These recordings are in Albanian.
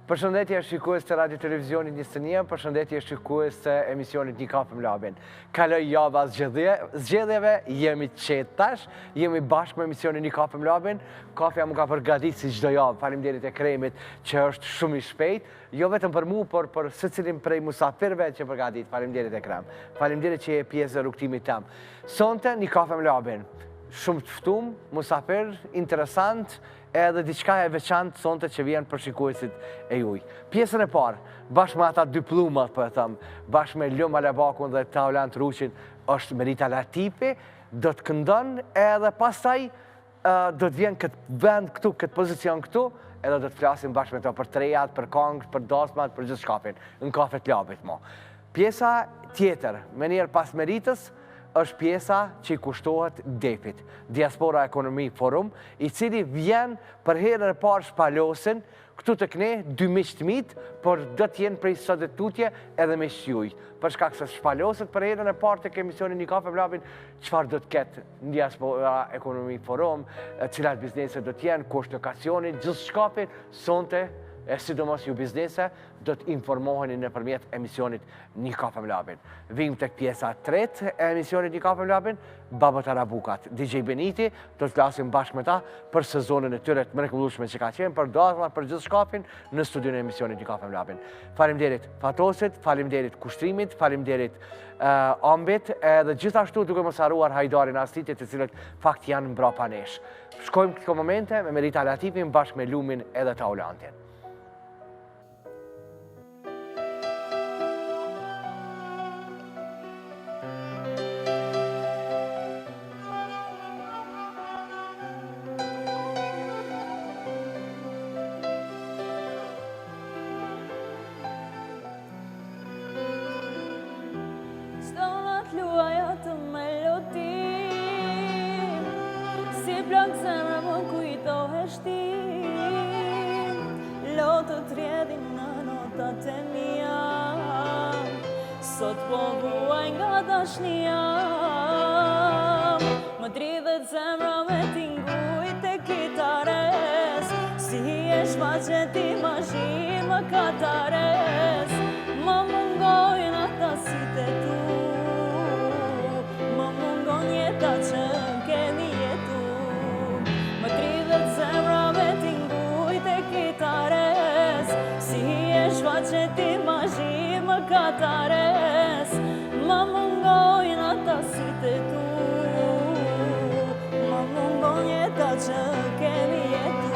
Përshëndetje shikues të Radio Televizionit 21, përshëndetje shikues të emisionit Një kafe me Labin. Kaloj java zgjedhjeve, jemi qetë tash, jemi bashkë me emisionin Një kafe me Labin. Kafja më ka përgatit si çdo javë, faleminderit e kremit që është shumë i shpejt, jo vetëm për mu, por për secilin prej musafirëve që përgatit, faleminderit e krem. Faleminderit që je pjesë e rrugtimit tëm. Sonte Një kafe me Labin. Shumë të ftuar, musafir, interesant, edhe diçka e veçantë sonte që vjen për shikuesit e juaj. Pjesën e parë, bashkë me ata dy pllumat, po e them, bashkë me Luma Labakun dhe Taulant Ruçin, është Merita Latipi, do të këndon edhe pastaj do të vjen këtë vend këtu, këtë pozicion këtu, edhe do të flasim bashkë me to për trejat, për këngët, për dasmat, për gjithë shkapin, në kafet Labit mo. Pjesa tjetër, me njerë pas Meritës, është pjesa që i kushtohet DEP-it, Diaspora Economy Forum, i cili vjen për herën e parë shpalosin, këtu të këne, dy miq të mit, por do të jenë prej sot e tutje edhe me shjuj. Për shkak se shpaloset për herën e parë të emisionin Një kafe me Labin, çfarë do të ketë në Diaspora Economy Forum, cilat biznese do të jenë, ku është lokacioni, gjithë shkapin, sonte, e sidomos ju biznese, do të informoheni nëpërmjet emisionit Një kafe me Labin. Vim tek pjesa 3 e emisionit Një kafe me Labin, Babët Arabukat. DJ Beniti, do të flasim bashkë me ta për sezonën e tyre të mrekullueshme që ka qenë, për dasmat, për gjithë shkapin në studion e emisionit Një kafe me Labin. Faleminderit Fatosit, faleminderit Kushtrimit, faleminderit Ambit, edhe gjithashtu duke mos harruar Hajdarin Aslitit, të cilët fakt janë mbrapa nesh. Shkojmë këto momente me Merita Latipin bashkë me Lumin edhe Taulantin. Sot po vuaj nga dashnia, më dridhet zemra me tingujt e kitares, si e shfaqet imazhi më katares, më mungojnë ata sytë e tu, më mungon jeta që kemi jetu, më dridhet zemra me tingujt e kitares, si e shfaqet imazhi më katares, më mungojnë ata sytë e tu, më mungon jeta që kemi jetu.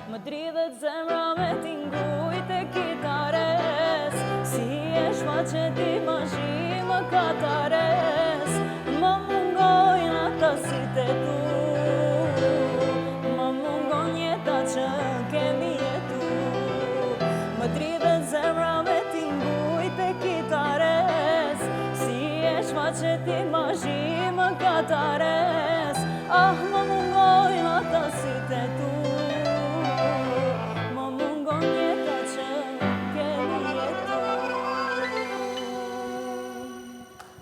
Më dridhet zemra me tingujt e kitares, si e shfaqet imazhi më katares, më mungojnë ata sytë e tu, më mungon jeta që kemi jetu. Më dridhet zemra me tingujt e kitares, si e shfaqet imazhi më katares, më mungojnë ata sytë e tu.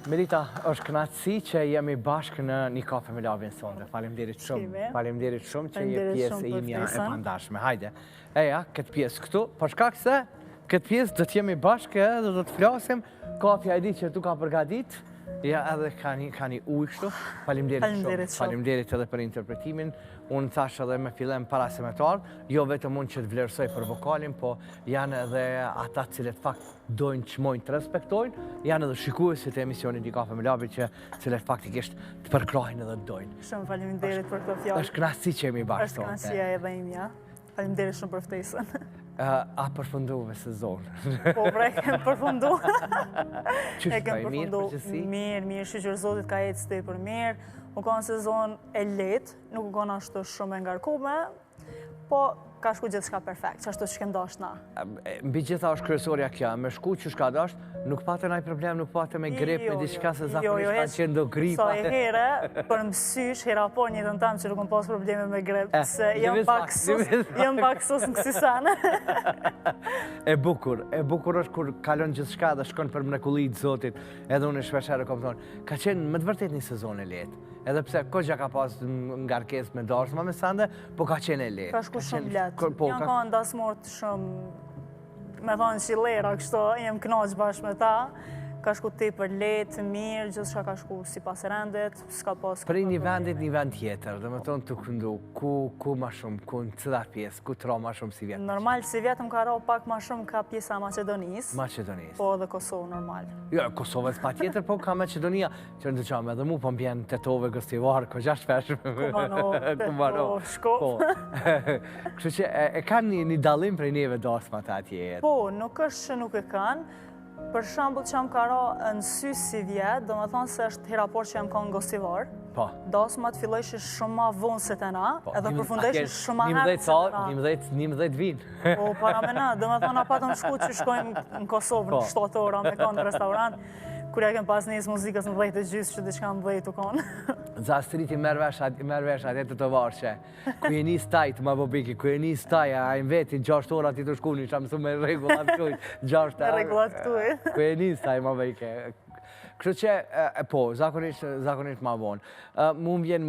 Merita, është kënaqësi që jemi bashkë në Një kafe me Labin sonte. Faleminderit shumë. Faleminderit shumë që je pjesë e imja e pandashme. Hajde. Eja, këtë pjesë këtu, për shkak se këtë pjesë do të jemi bashkë edhe do të flasim. Kafja e di që tu ka përgatit. Ja, edhe ka një ujë kështu. Faleminderit shumë. Faleminderit edhe për interpretimin. Unë thash edhe me fillim para se me të ardhë, jo vetëm unë që të vlerësoj për vokalin, po janë edhe ata cilët fakt dojnë që mojnë të respektojnë, janë edhe shikuesit e emisionit Një kafe me Labin që cilët faktikisht të përkrajnë edhe të dojnë. Shumë faleminderit për këtë fjalë. Është kënaqësi që jemi bashkë sonte. Është kënaqësia edhe imja. Faleminderit shumë për ftesën. A përfunduve sezon? Po, pra, e kem përfundu. E kem përfundu mirë, shqyqër Zotit ka jetë stej për mirë. U ka në sezon e letë, nuk u ka në ashtë shumë e ngarkume, po ka shku gjithçka perfekt, që ashtu që kem dashur na. Mbi gjitha është kryesorja kjo, me shku që shka dasht, nuk patë ndonjë problem, nuk patë me grip, me diçka se zakonisht kanë qenë do gripa. Sa e here, për mësysh, hera po njëtën tamë që nuk më pas probleme me grip, se jam pak sus në kësi sanë. E bukur është kur kalon gjithçka dhe shkon për mrekullit Zotit, edhe unë shpeshherë kom thonë, ka qenë më të vërtet një sezon e lehtë. Edhe pse kogja ka pas ngarkesë me darsma me sande, po ka qenë e lehtë. Ka shku shumë letë. Janë ka ndasmort shumë, me thonë që lera, kështu jem knaq bashkë me ta. Ka shku tepër lehtë, mirë, gjithçka ka shku sipas rendit, s'ka pas. Prej një vendit një vend tjetër, dhe me tonë të këndu, ku ma shumë, ku në cilat pjesë, ku të ra ma shumë si vjetë? Normal, si vjetë më ka ra pak ma shumë ka pjesa Macedonisë. Macedonisë. Po edhe Kosovë, normal. Jo, Kosovës pa tjetër, po ka Macedonia, që në të qamë edhe mu, po m'bjen Tetove, Gostivar, ko gjash peshme. Kumano, Shkop. Kështu që e kanë një dalim prej neve dasma të atje. Po, nuk është që nuk e kanë. Për shembull që jam ka ra në sy si vjetë, do me thonë se është herapor që jam ka në Gostivar. Po. Dasmat fillojshë shumë ma vonë se të na, edhe përfundojshë shumë ma herë se të na. 11 vinë. Po, para me na, do me thonë a patëm shku që shkojmë në Kosovë në 7 ora me konë në restaurant, kur ja kem pas njës muzikës në 10:30 që diçka në 10 u konë. Zastriti merë vesh atë të varshe. Ku e nis taj të ma bobiki, ku e nis taj, a im veti 6 ora ti të shkuni, që mësu me regullat këtuj. 6 ora. Regullat këtuj. Ku e nis taj ma bobiki. Kështu që, po, zakonisht ma vonë. Mu më vjen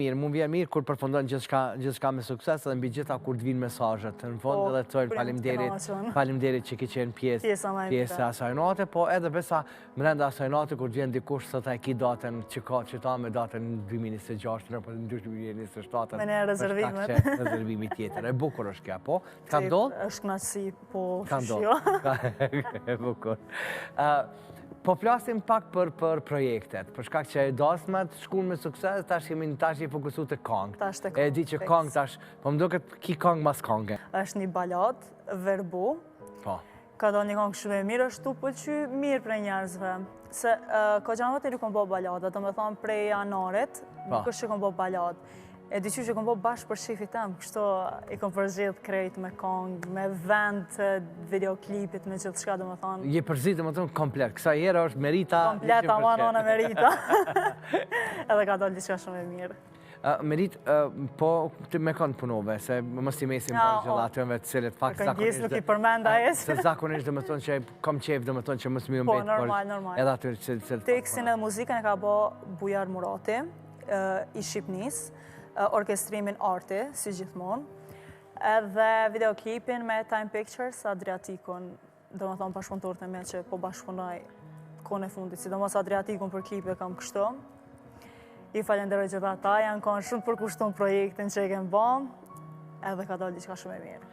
mirë kur përfundon gjithçka me sukses dhe mbi gjitha kur të vinë mesazhet. Në fond edhe të thojnë faleminderit që ke qenë pjesë asaj nate, po edhe besa mrenda asaj nate kur të vjen dikush sot e ki datën që ka që ta me datën 2026 apo 2027. Me ne rezervimet. Rezervimi tjetër. E bukur është kja, po? Ka ndodhë? Është knaqësi, po Ka shio. E bukur. Po flasim pak për projektet, për shkak që dasmat shkun me sukses, tash jemi fokusu të kongë. Tash të kongë. E di që kongë tash, po më duket ki kongë mas kongë. Është një balad, verbu. Po. Ka do një kongë shumë e mirë, është tu pëlqy mirë prej njerëzve. Se ka gjanë vëtë i nuk kom bo balada, do me thonë prej janarit, nuk është që kom bo balad. E di që kom bo bashkë për shifit tem, kështu i kom përzidh krejt me kongë, me vend, videoklipit, me gjithë shka, do me thonë. Je përzidh, do me thonë, komplet. Kësa jera është Merita... Komplet, amanon e Merita. Edhe ka do diçka shumë e mirë. Merit, po të me kanë punove, se mos t'i mesim për gjelatëve të cilët fakt zakonisht... Nuk i përmenda es. Se zakonisht dhe me thonë që kam qef dhe me thonë që mos mi umbet. Po, normal. Edhe atyre që... Tekstin edhe muzikën e ka bo Bujar Murati, i Shqipnis, orkestrimin Arti, si gjithmonë, edhe videoklipin me Time Pictures, Adriatikun, do me thonë bashkëpunëtorët e me që po bashkëpunoj kone fundit, sidomos Adriatikun për klipe kam kështu. I falenderoj gjitha ta, janë kanë shumë përkushton projektin që e kemë bom, edhe ka dalë diçka shumë e mirë.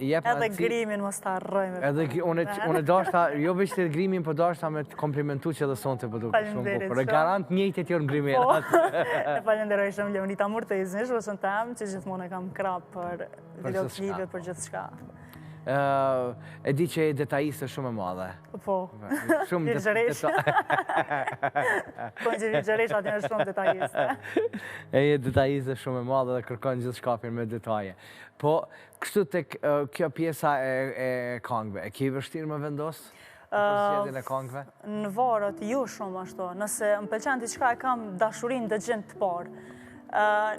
Edhe grimin mos ta harrojmë. Edhe unë dashta, jo veç të grimin, po dashta me të komplimentu që edhe sonte për duke shumë bukur. E garant njëjtë e tjorë në grimin. E falenderoj shumë Leonita Murteznish, vësën tem, që gjithmonë e kam krap për videoklipe, për gjithë shka. E di që e detajiste shumë e madhe. Po, Virgjeresh. Po, Virgjeresh aty në shumë detajiste. E detajiste shumë e madhe dhe kërkon gjithë shkapin me detaje. Po, kështu të kjo pjesa e kongve, e ki vështirë me vendosë? Përsjedin e kongve? Në varët, ju shumë ashtu. Nëse më pëlqen t'i qka e kam dashurin dhe gjend të parë.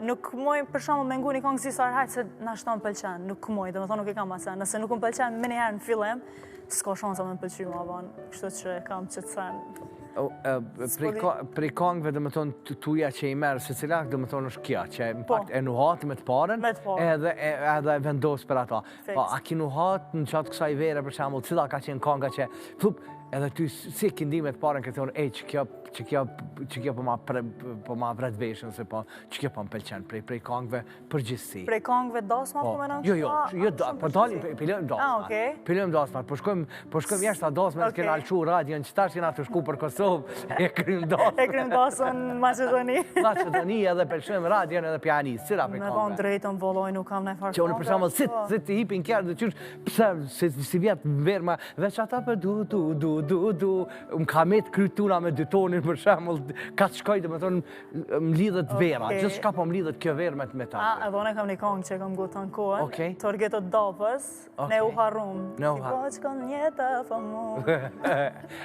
Nuk moj për shumë me ngu një kongë zisar hajtë se na shto më pëlqen, nuk moj, dhe me thonë nuk e kam asen. Nëse nuk më pëlqen më njëherë në fillim, s'ka shansa me më pëlqy më avon, kështu që kam që të sen. Prej kongëve dhe me thonë tuja që i merë, se cila dhe me thonë është kja, që në pakt e nuhatë me të paren, edhe vendosë për ata. A ki nuhatë në qatë kësa i vere, për shemull, cila ka qenë konga që, edhe ty si këndime të paren këtë thonë, që kjo po ma vret veshën, se po që kjo po më pelqen prej kongëve përgjithsi. Prej kongëve dasmat po me në nështë? Jo, po dalim, pilëm dasmat. Pilëm dasmat, po shkojmë jeshtë ta dasmat, s'kena alqu radion, që tash jena të shku për Kosovë, e krym dasmat. E krym dasën në Macedoni. Macedoni edhe pelqojmë radion edhe pianisë, cira prej kongëve. Me thonë drejtën voloj, nuk kam ne farë që unë për shumë, si të hipin kjerë dhe qysh, pëse, si vjetë verma, veç ata për du, më ka met krytuna me dy tonin për shembull, ka të shkoj domethënë më lidhet vera, gjithçka po më lidhet kjo verë me ta. Edhe unë kam një këngë që kam guton kohën. Okej. Torgeto Dopës, ne u harrum. Ne u Ti po shkon jeta famu.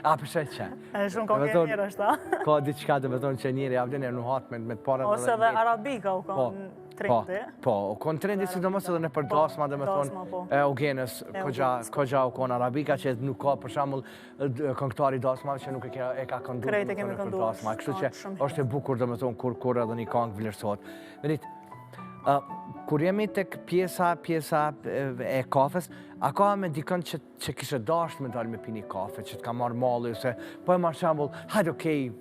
A përshë që? Shumë këngë e mirë është ta. Ka diçka domethënë që njëri javlen e nuhat me të parën. Ose edhe arabika u kanë trendi. Po, u kanë trendi sidomos edhe në për dasma domethënë Eugenës kogja u kanë arabika që nuk ka për shembull këngëtari dasmave që nuk e ka kënduar. Krejt e kemi kënduar. Kështu që është e bukur domethënë kur edhe një këngë vlerësohet. Venit, kur jemi tek pjesa e kafes, a ka me dikën që kishe dasht me dalë me pini kafe, që t'ka marrë malli, ose po e marrë shembull, hajde okej,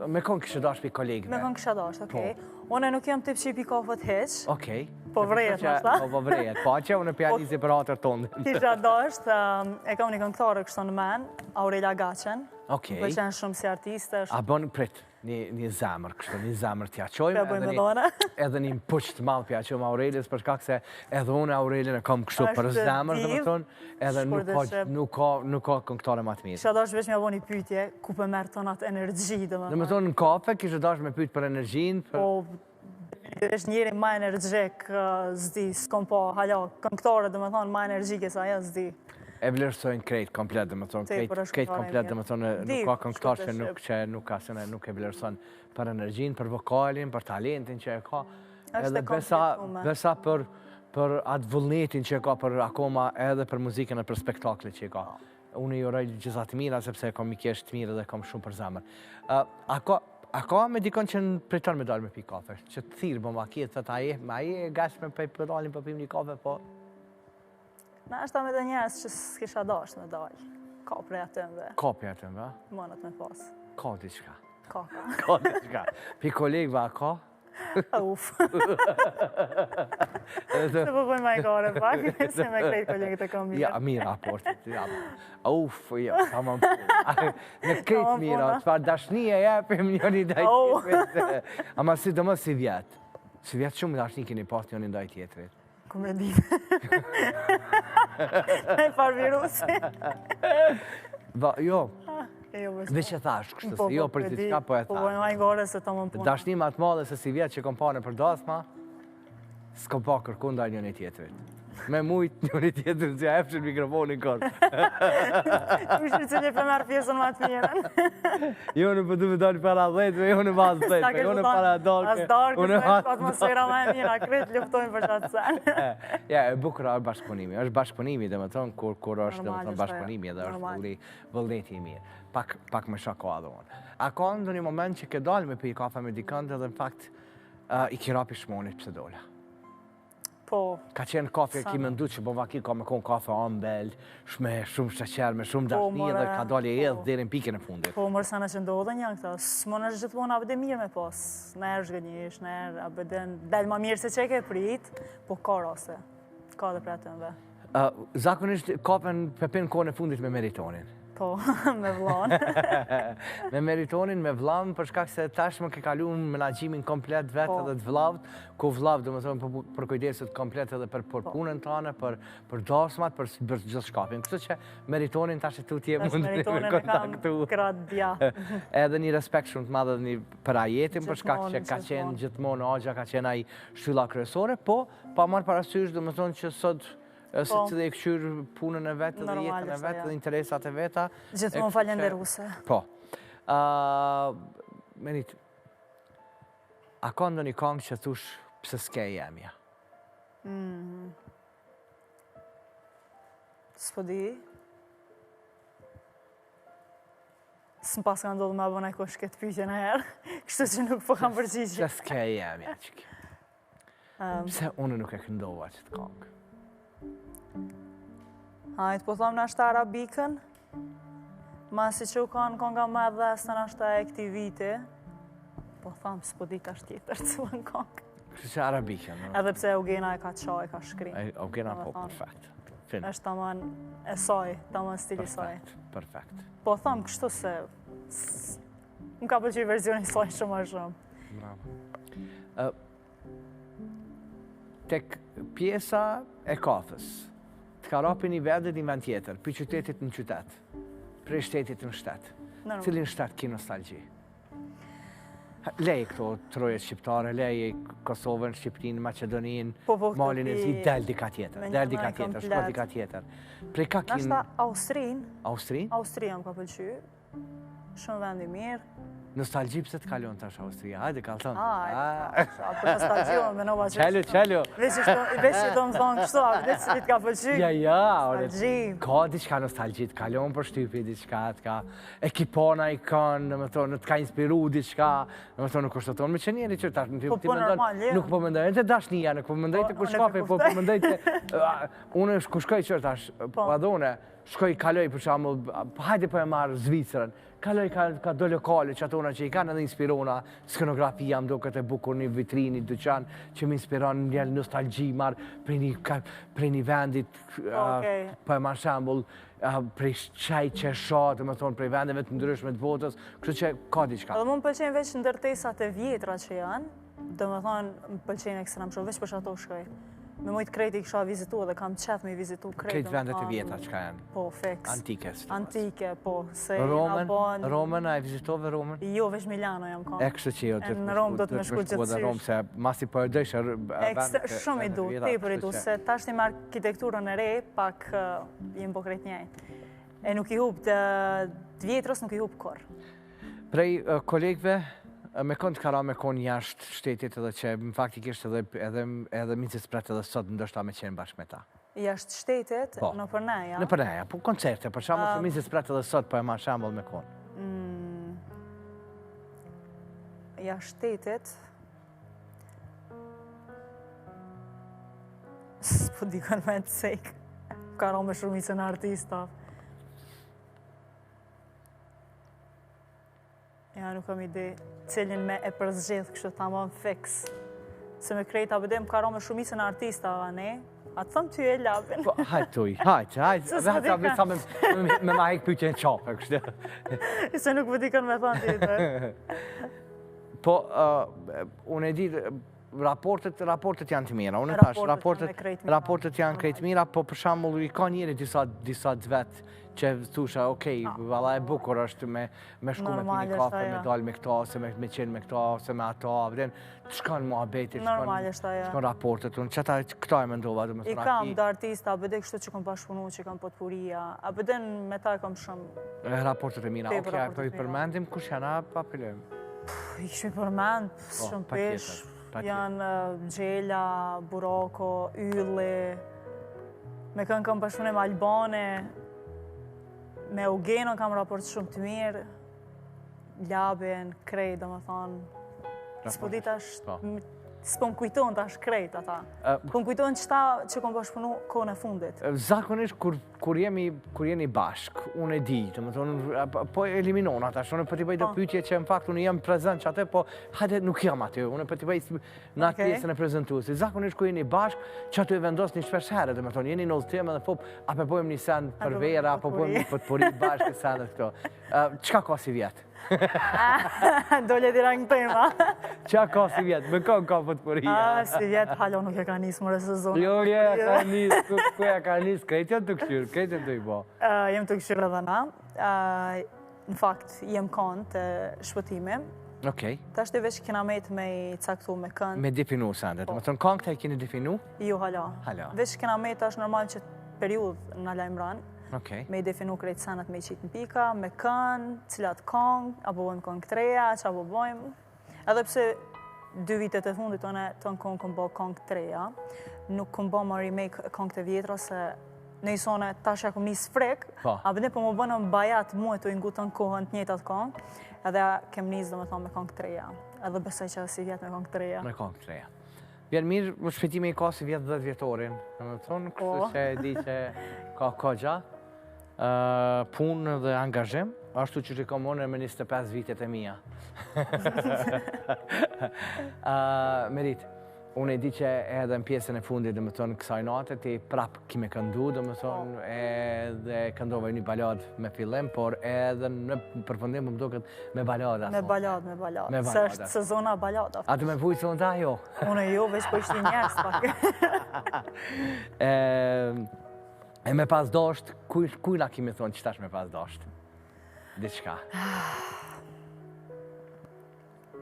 me këngë kishe dasht pi kolegëve. Me këngë kishe dasht, okej. Unë nuk jam tip që i pi kafet heq. Okej. Po vrejet, nështë. Po vrejet, po që unë pjani separatër tonë. Kisha dasht, e kam një këngëtare kështu në men, Aurelia Gaçen. Okej. Pëlqen shumë si artiste. A bën prit, një zemër kështu, një zemër t'ja qojmë. Ja bëjmë dhona. Edhe një puq të madh t'ja qojmë Aurelias, për shkak se edhe unë Aurelien e kam kështu për zemër, domethënë, edhe nuk ka këngëtare më të mirë. Kisha dash veç më bëni pyetje, ku po merr tonat energji, domethënë. Domethënë në kafe kishe dash me pyet për energjinë. Po është njëri më energjik, zdi, s'kom po hala këngëtare domethënë më energjike se ajo zdi. E vlerësojnë krejt komplet, domethënë, krejt komplet, domethënë, nuk ka këngëtar që nuk e vlerëson për energjinë, për vokalin, për talentin që e ka. Edhe besa për atë vullnetin që e ka për akoma edhe për muzikën e për spektaklit që e ka. Unë i uroj gjitha të mira, sepse e kam i kesh të mirë dhe kam shumë për zemër. A ka me dikon që në priton me dalë me pi kafe? Që të thirë, bo ma kjetë, thët a je gashme për dalin për pim një kafe, po? Na është ta me dhe njerës që s'kisha dasht me dalë. Ka prej atëm dhe. Ka prej atëm dhe? Mënët me pas. Ka diçka. Ka. Ka diçka. Pi kolegëve a ka? Uf. Se po bëjmë ma i kare pak, se me krejt kolegët e kam mirë. Ja, mirë raportit. Uf, jo, ta më më. Me krejt mirë, çfarë dashnie jepim njëri ndaj tjetrit. Ama sidomos si vjetë. Si vjetë shumë dashni keni pas njëri ndaj tjetrit. Ku me di. Me par virusi. Jo. Dhe që thash, kështë se jo për diçka po e thash. Po bëjmë ma i gore se ta më punë. Dashni ma të madhe se si vjetë që kom pa në për dasma, s'kom pa kërkun ndaj njëri tjetrit. Me mujt njëri tjetrit që ja efshin mikrofonin kërë. Kushtë që një për merë pjesën ma të mirën. Jo në përdu me dalë para dhejtve, jo në bazë dhejtve, jo në para darke. As darke, është atmosfera ma e mirë, a kretë luftojnë për qatë sen. Ja, e bukura është bashkëpunimi. është bashkëpunimi dhe më thonë, kur është dhe më thonë bashkëpunimi edhe është vëllneti i mirë. Pak me shako adhe unë. A ka ndë një moment që ke dalë me pi kafe me dikënd edhe në fakt i kirapi shmonit pëse dole? Po. Ka qenë kafe ki me ndu që bo vaki ka me konë kafe ambel, shumë sheqer, me shumë dashni dhe ka dalë e edhe dherin pikën e fundit. Po, mërë sana që ndohë një këta, s'mo në gjithmonë abede mirë me pas. Në erë shgënjish, në erë abede delë ma mirë se që ke prit, po ka rase. Ka dhe pretën dhe. Zakonisht kapen pepin kohën e fundit me Meritonin. Po, me vlan. Me Meritonin, me vlan, për shkak se tashmë ke kalu në menagjimin komplet vetë edhe të vlavt, ku vlavt, dhe më thonë, për kujdesit komplet edhe për punën tane, për dasmat, për gjithë shkapin. Kështu që Meritonin tashë të tje mund me kontaktu. Meritonin e kam kratë dja. Edhe një respekt shumë të madhe për ajetin, për shkak që ka qenë gjithmonë agja, ka qenë ai shtylla kryesore, po, pa marrë parasysh, dhe më thonë që sot si që dhe i këshyrë punën e vetë, dhe jetën e vetë, dhe interesat e veta. Gjithmonë falenderuse. Po. Menit, a ka ndo një kongë që thush pëse s'ke jemja? S'po di. S'm pas ka ndodhë me abona kosh këtë pyetje në herë, kështu që nuk po kam përgjigje. Pëse s'ke jemja që ki? Pëse unë nuk e këndova që të kongë? Hajtë, po thomë në ashtë arabikën, ma si që u kanë konga me dhe së në ashtë e këti viti, po thomë s'po dit ashtë tjetër të cilën kongë. Kështë që arabikën, no? Edhe pse Eugena e ka të shaj, ka shkrim. Eugena po, perfekt. Êshtë taman e saj, taman stili saj. Perfekt. Po thomë kështu se më ka përqy verzioni saj shumë a shumë. Bravo. Tek pjesa e kafës, të ka rapi një vend dhe një vend tjetër, për qytetit në qytet. Për prej shtetit në shtet. Normal. Cilin shtet ki nostalgji? Lej këto trojet shqiptare, lej Kosovën, Shqipërinë, Maqedoninë, Malin e Zi, del dika tjetër, shko dika tjetër. Prej ka kin... Nashta Austrinë. Austrinë? Austria më ka pëlqy. Shumë vend i mirë. Nostalgji pse të kalon tash Austria? Hajde kalton. Për nostalgji, me nova që... Qelju. Veç që do më thonë kështu, a vëdet që ti ka pëlqy. Ja, nostalgji. Ka diçka nostalgji, të kalon për shtypi diçka, të ka ekipona i kanë, në më thonë, të ka inspiru diçka, në më thonë, nuk është të tonë, me që njeri që tash, nuk po mendoj, e të dashnia, nuk po mendoj të kushkape, po mendoj të... Unë ku shkoj që tash, padone, shkoj kaloj për shamull, hajde po e marë Zvicrën, kaloj ka do lokale që atona që i kanë edhe inspirona, skenografia më do këtë bukur një vitrini, dyqan, që më inspiron një nostalgji marë prej një vendit, po e marë shambull, prej qaj që shatë, më thonë, prej vendeve të ndryshme të botës, kështu që ka diçka. Edhe mu më pëlqen veç ndërtesat e vjetra që janë, do më thonë, më pëlqen ekstrem shumë, veç për shato shkoj. Me mojtë krejti i kësha vizitu dhe kam qef me vizitu krejti. Krejt vendet e vjetra që ka janë? Po, fix. Antike, po. Romen, a e vizitove Romen? Jo, veç Milano jam kam. E kështë që jo, në Romë do të me shku gjithësysh. Se masi po e dëshë vendet shumë i du, tepër i du, se tash një me arkitekturën e re, pak jem po krejt njajt. E nuk i hup të vjetrës, nuk i hup kor. Prej kolegve, me kënd kara me konë jashtë shtetit edhe që faktikisht edhe Mizis Pret edhe sot ndoshta me qenë bashkë me ta. Jashtë shtetit, në përneja? Në përneja, po koncerte, për shambull që Mizis Pret edhe sot po e ma shambull me konë. Jashtë shtetit... S'po dikon me të sejkë. Kara me shumicën artista. Ja, nuk kam ide cilin me e përzgjedh kështu tamam fix. Se me krejta bëdem ka me shumicën artistave, ne? A të thëmë ty e labin. Hajtë, vetë me ma hekë pyqe në qapë, kështë. Se nuk vëdikën me thënë ty të. Po, unë e di, raportet janë të mira. Unë e thash, raportet janë krejt mira, po për shambull i ka njeri disa dvetë që thusha, okej, valla e bukur është me shku me pini kafe, me dalë me këta, se me qenë me këta, se me ata, vëden, të shkanë mua beti, të shkanë raportet, unë që këta e mendova, dhe me thënë aki. I kam dhe artista, a bëde kështu që kam pashpunu, që kam potpuria, a bëden me ta e kam shumë... Raportet e mira, okej, po i përmendim, kush janë, pa pëllëm? I këshmi përmend, shumë pesh, janë Gjela, Burako, Ylli, me kënë kam pashpunim Albane, me Eugeno kam raport shumë të mirë, Labin, krejt, dhe më thonë, s'po di tash, s'po më kujton tash krejt ata. Po më kujton qëta që kom bashkëpunu kohën e fundit. Zakonisht, kur jemi bashk, unë e di, dhe më thonë, po eliminon ata, unë për t'i bëj do pytje që në fakt unë jam prezent që atë, po hajde nuk jam aty, unë për t'i bëj në atë pjesën e prezentuesi. Zakonisht, kur jeni bashk, që aty e vendos një shpesh herë, dhe më thonë, jeni në ullëtim edhe po, apo bojmë një sen për vera, apo bojmë një potpuri bashkë senet këto. Qka ka si vjetë? Dole dira në tema. Qa ka si vjetë? Me kënë ka potpuria? Si vjetë, halo nuk e ka njësë mërë sezon. Jo, ka njësë, ku e ka njësë, krejt janë të këshyrë, krejt janë të i bo. Jem të këshyrë edhe na. Në fakt, jem kanë të shpëtime. Okej. Ta është të veç kena metë me i caktu me kënë. Me definu, Sandet. Më të në kanë këta i keni definu? Jo, hala. Veç kena metë është normal që periud në lajmëran. Me i definu krejtë sanat me i qitë në pika, me kënë, cilat këngë, apo bojmë këngë të reja, që apo bojmë. Edhe pse 2 vitet e fundit tonë këngë këmë bo këngë të reja, nuk këmë bo më remake këngë të vjetra, se në isone tash ja këmë njësë frek, a bëne për më bënë më bajat muë të ingutën kohën të njëtat këngë, edhe kemë njësë dhe me thonë me këngë të reja. Edhe besoj që si vjetë me këngë të reja. Me këngë të reja. Vjen mirë, më shpetime i ka si vjetë 10 vjetorin. Në më thonë, kështë që e di që ka kogja. Punë dhe angazhim, ashtu që që komone me 25 vitet e mija. Merit, unë e di që edhe në pjesën e fundit, dhe më thonë, kësaj natë, ti prapë kime këndu, dhe më thonë, edhe këndove një balad me fillim, por edhe në përfundim më do këtë me balada. Me balad. Se është sezona balada. A të me vujtë sonë ta, jo? Unë jo, veç po ishti njerës pak. E me pas dasht, kujna kime thonë që tash me pas dasht? diçka.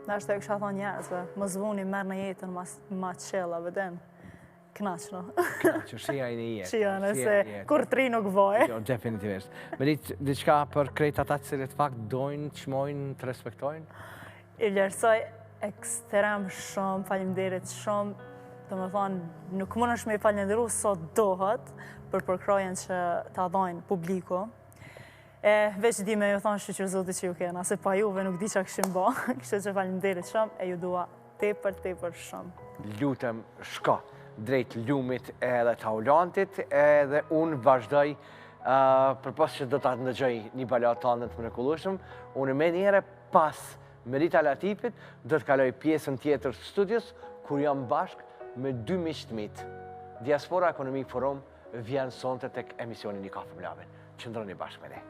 Nashta e kësha thonë njerëzve, më zvuni merë në jetën ma qella, vëden. Knaqno. Që shia i një jetë. Shia nëse kur tri nuk vaj. Jo, definitivisht. Me diçka për krejt ata që cilët fakt dojnë, qmojnë, të respektojnë? I vlerësoj ekstrem shumë, faleminderit shumë, të më thonë, nuk mund është me i falenderu sot dohet për përkrojen që ta dhojnë publiku. Veç di me ju thonë shqyqër zoti që ju kena, se pa juve nuk di që këshim bo, kështë që faleminderit shumë, e ju dua tepër shumë. Lutem shko drejt lumit edhe taulantit, edhe unë vazhdoj për pas që do të ndëgjoj një balat të të mrekullueshëm, unë me njere pas Merita Latipit do të kaloj pjesën tjetër të studios, kur jam bashk me 2 miqtë mit. Diaspora Ekonomi Forum vjen sonte tek emisioni Një Kafe Mlavin. Qëndroni bashkë me ne.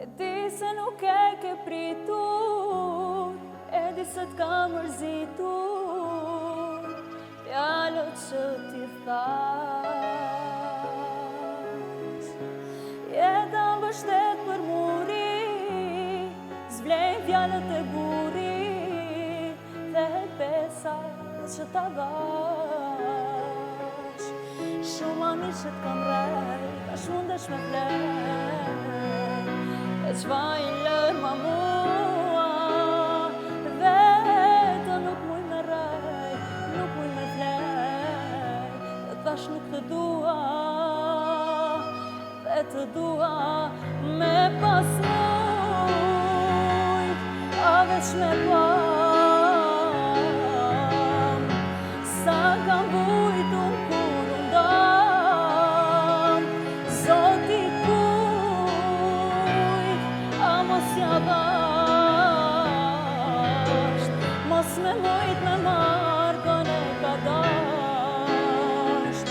E di se nuk e ke pritur, e di se t'ka mërzitur, fjallët që ti thash. Jeta mbështet për muri, zblejnë fjallët e buri, dhe pesa që ta vash. Shumë a mirë që t'kam rej, tash mundesh me flej, e qva i lërë ma mua, vetë nuk muj me rej, nuk muj me flej, dhe tash nuk të dua, dhe të dua me pas mujt, a veç me pam, sa kam vujtu kur undam, zoti mos ja dasht, mos me mujt me margën e ka dasht,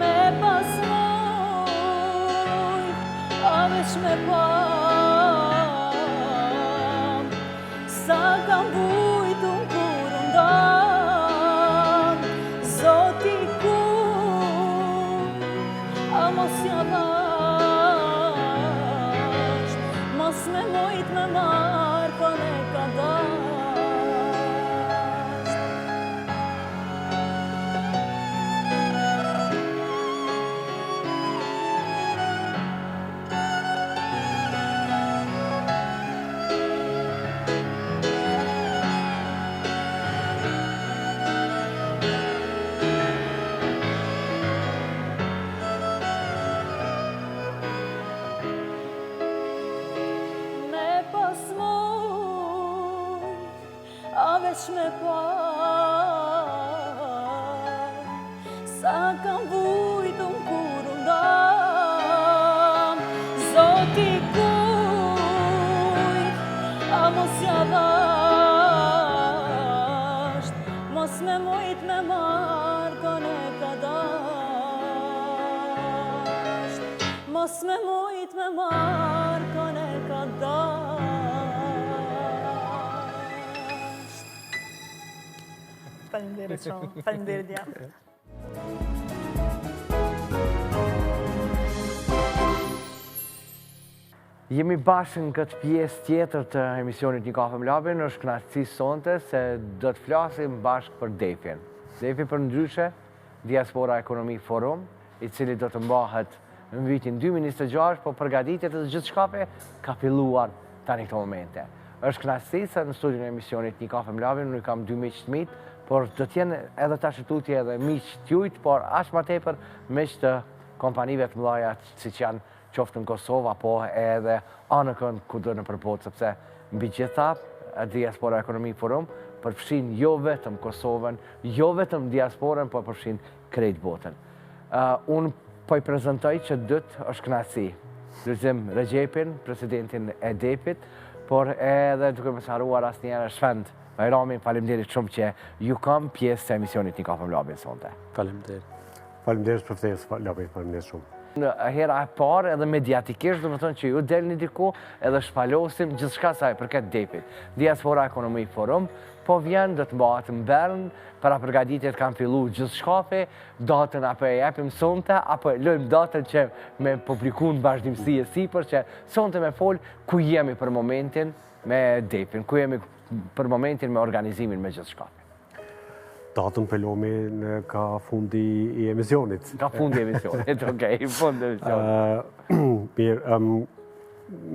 me pas mujt, a veç me pam, sa kam vujtu kur undam, zoti a mos ja dasht, mos me mujt me margën e ka dasht. Veç me pa, sa kam vujtu kur undam, zoti kujt, a mos ja dasht, mos me mujt me margën e ka dasht, mos me mujt me margën e ka dasht. Faleminderit shumë, faleminderit jam. Jemi bashkë në këtë pjesë tjetër të emisionit Një Kafe Mlavin, është kënaqësi sonte se do të flasim bashkë për DEF-in. DEF-i për ndryshe, Diaspora Ekonomi Forum, i cili do të mbahet në vitin 2026, po përgatitjet e gjithë shkape ka filluar tani këto momente. Është kënaqësi se në studion e emisionit Një Kafe Mlavin, unë kam 2 miq të mit, por do t'jenë edhe tash tutje edhe miq t'jujt, por aq më tepër miq të kompanive të mëdha siç janë qoftë në Kosovë apo edhe anëkën kudo nëpër botë, sepse mbi gjitha Diaspora Ekonomi Forum përfshin jo vetëm Kosovën, jo vetëm diasporën, por përfshin krejt botën. Unë po i prezantoj që dytë është kënaqësi. Lulzim Regjepin, presidentin e DEF-it, por edhe duke mos harruar asnjëherë Shvend Bajramin, faleminderit shumë që ju kam pjesë të emisionit Një Kafe Mlavin sonte. Faleminderit. Faleminderit për ftesën, faleminderit shumë. Në hera e parë edhe mediatikisht, do të thonë që ju delni diku edhe shpalosim gjithçka sa i përket DEF-it. Diaspora Economic Forum, po vjen do të mbahet në Bern, para përgatitjet kanë fillu gjithçkafe, datën apo e japim sonte, apo lëjmë datën që me publiku në vazhdimësi e sipër që sonte me fol ku jemi për momentin me DEF-in, ku jemi për momentin me organizimin me gjithçkafe. Datën pëllomi ka fundi i emisionit. Ka fundi i emisionit, okej, fundi i emisionit. Mirë,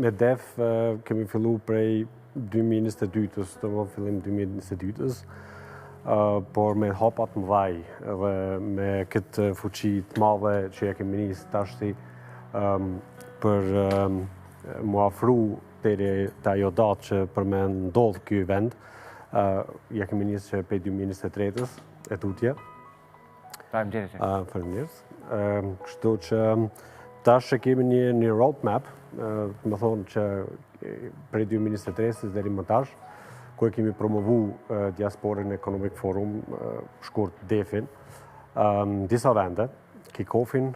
me DEF kemi fillu prej 2022-ës, të më fillim 2022-ës, por me hapat mëdhaj dhe me këtë fuqi të madhe që e kemi nisë tashti për mu afru të ajo datë që për me ndodhë kjo vend, ja kemi nisë që pej 2023-ës, e tutje. Faleminderit. Kështu që tash që kemi një roadmap, më thonë që prej 2023-ës deri më tash, ku e kemi promovu Diasporan Economic Forum, shkurt DEF-in, disa vende, kick-offin,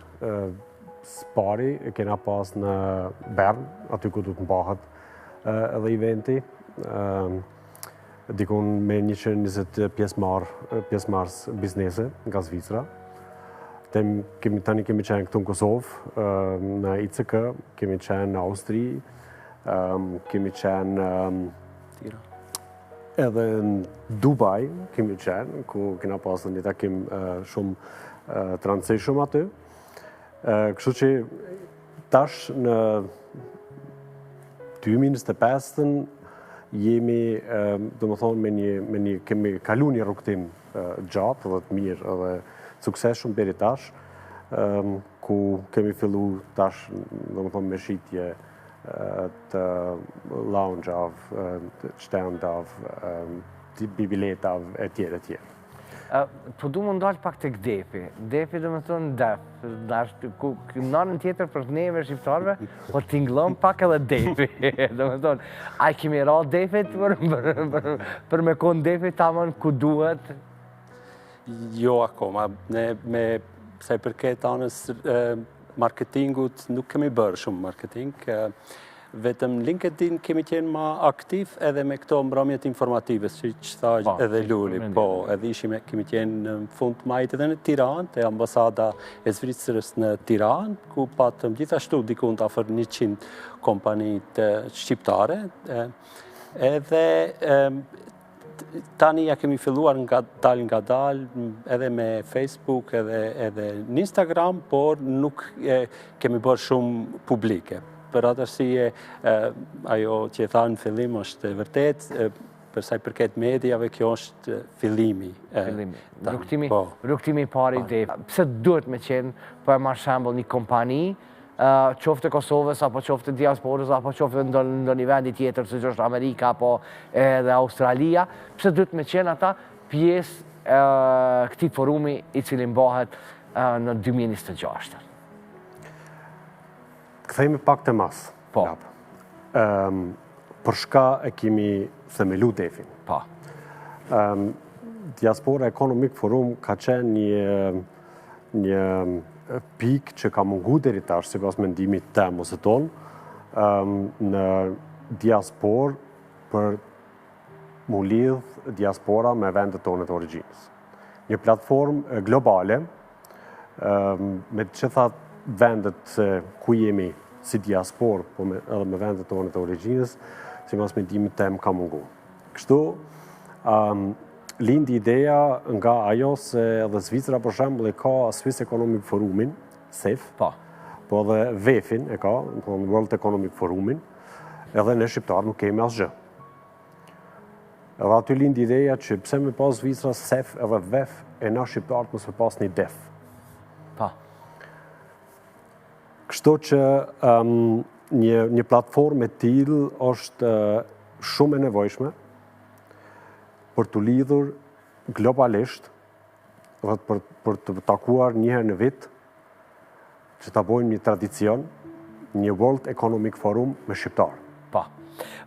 spari, e kena pas në Bern, aty ku du të mbahet edhe eventi, dikon me 120 pjesëmarrës biznese nga Zvicra. Tani kemi qenë këtu në Kosovë, në ICK, kemi qenë në Austri, kemi qenë edhe në Dubai, kemi qenë, ku kena pasë një takim shumë të rëndësishëm aty. Kështu që tash në 2025-ën jemi, do më thonë, kemi kalu një rrugtim gjatë dhe të mirë dhe sukses shumë deri tash, ku kemi fillu tash, do më thonë, me shitje të lounge të stand-av, bibiletav, e tjere, e tjere. Po du më ndalë pak të DEF-i. DEF-i do më thonë DEF. Nënën tjetër për neve shqiptarve, po t'inglëm pak edhe DEF-i. Do më thonë, a i kemi ra DEF-it për me konë DEF-it tamën ku duhet? Jo akoma. Me sa i përket anës marketingut, nuk kemi bërë shumë marketing. Vetëm LinkedIn kemi qenë ma aktiv edhe me këto mbrëmjet informative, që tha edhe Luli. Po, edhe kemi qenë në fund majt edhe në Tiranë, te ambasada e Zvicrës në Tiranë, ku patëm gjithashtu dikun të afër 100 kompanit shqiptare. Edhe tani ja kemi filluar nga dal, edhe me Facebook, edhe në Instagram, por nuk kemi bërë shumë publike. Për atë arsye, ajo që e tha në fillim është vërtet, për sa i përket mediave, kjo është fillimi. Rrugtimi pari DEF. Pse duhet me qenë, për marrë shembull, një kompani, qoftë Kosovës, apo qoftë diasporës, apo qoftë në një vendi tjetër, siç është Amerika, apo edhe Australia, pse duhet me qenë ata pjesë këtij forumi i cili mbahet në 2026. Këthejme pak të masë. Po. Për shka e kemi themelu DEF-in. Po. Diaspora Economic Forum ka qenë një pikë që ka mungu deri tash, sipas mendimit tem ose ton, në diasporë për mu lidh diaspora me vendet tonë të origjinës. Një platformë globale, me që thatë vendet ku jemi si diasporë, po edhe me vendet tonë të origjinës, si mas mendimit tem ka mungu. Kështu, lindi ideja nga ajo se edhe Zvicra, për shembull, e ka Swiss Economic Forumin, SEF, po edhe VEF-in e ka, World Economic Forumin, edhe ne shqiptarë nuk kemi asgjë. Edhe aty lindi ideja që pse me pas Zvicra, SEF edhe VEF, e na shqiptarët mos me pas një DEF. Kështu që një platformë e tillë është shumë e nevojshme për të lidhur globalisht dhe për të takuar një herë në vit, që ta bëjmë një tradicion, një World Economic Forum me shqiptarë. Po.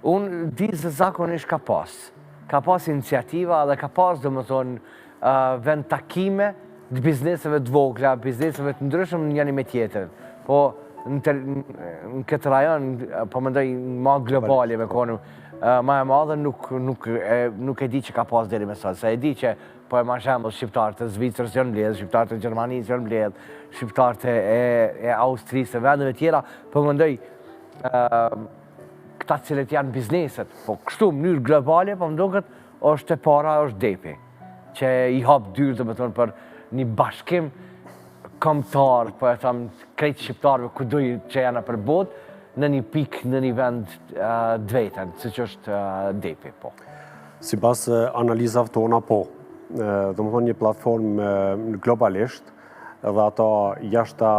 Unë di se zakonisht ka pas iniciativa dhe ka pas, domethënë, vend takime të bizneseve të vogla, bizneseve të ndryshëm në njëri me tjetër. po në këtë rajon, po mendoj ma globale me konu, ma e madhe nuk e di që ka pas deri me sot, se e di që po e ma shembull shqiptarët e Zvicrës janë mbledh, shqiptarët e Gjermanisë janë mbledh, shqiptarët e Austrisë, e vendeve tjera, po mendoj këta cilët janë bizneset, po kështu në mënyrë globale, po më duket është e para, është depi, që i hap dyrë dhe me thonë për një bashkim kombëtar, po e thamë krejt shqiptarëve kudo që janë për botë, në një pikë, në një vend dveten, siç është depi, po. Sipas analizave tona, po. Do më thonë një platformë globalisht, edhe ata jashta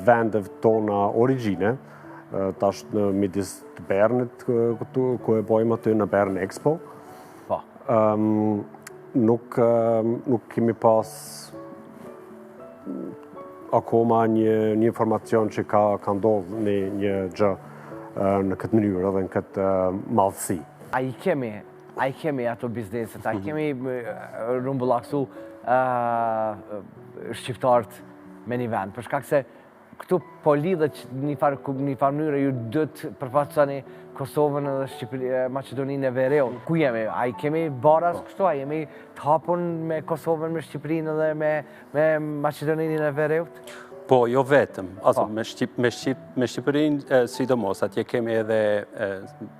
vendeve tona origjine, tash në midis të Bernit, ku e bojmë aty në Bern Expo. Po. Nuk kemi pas akoma një informacion që ka ndodhë një gjë në këtë mënyrë edhe në këtë madhësi. A i kemi ato bizneset, a i kemi rumbullaksu shqiptarët me një vend, për shkak se këtu po lidhet një farë mënyrë ju dhëtë përfaqësoni Kosovën edhe Maqedoninë e Veriut. Ku jemi? A i kemi baras kështu? A jemi të hapun me Kosovën, me Shqipërinë edhe me Maqedoninë e Veriut? Po, jo vetëm. Me Shqipërinë, sidomos, atje kemi edhe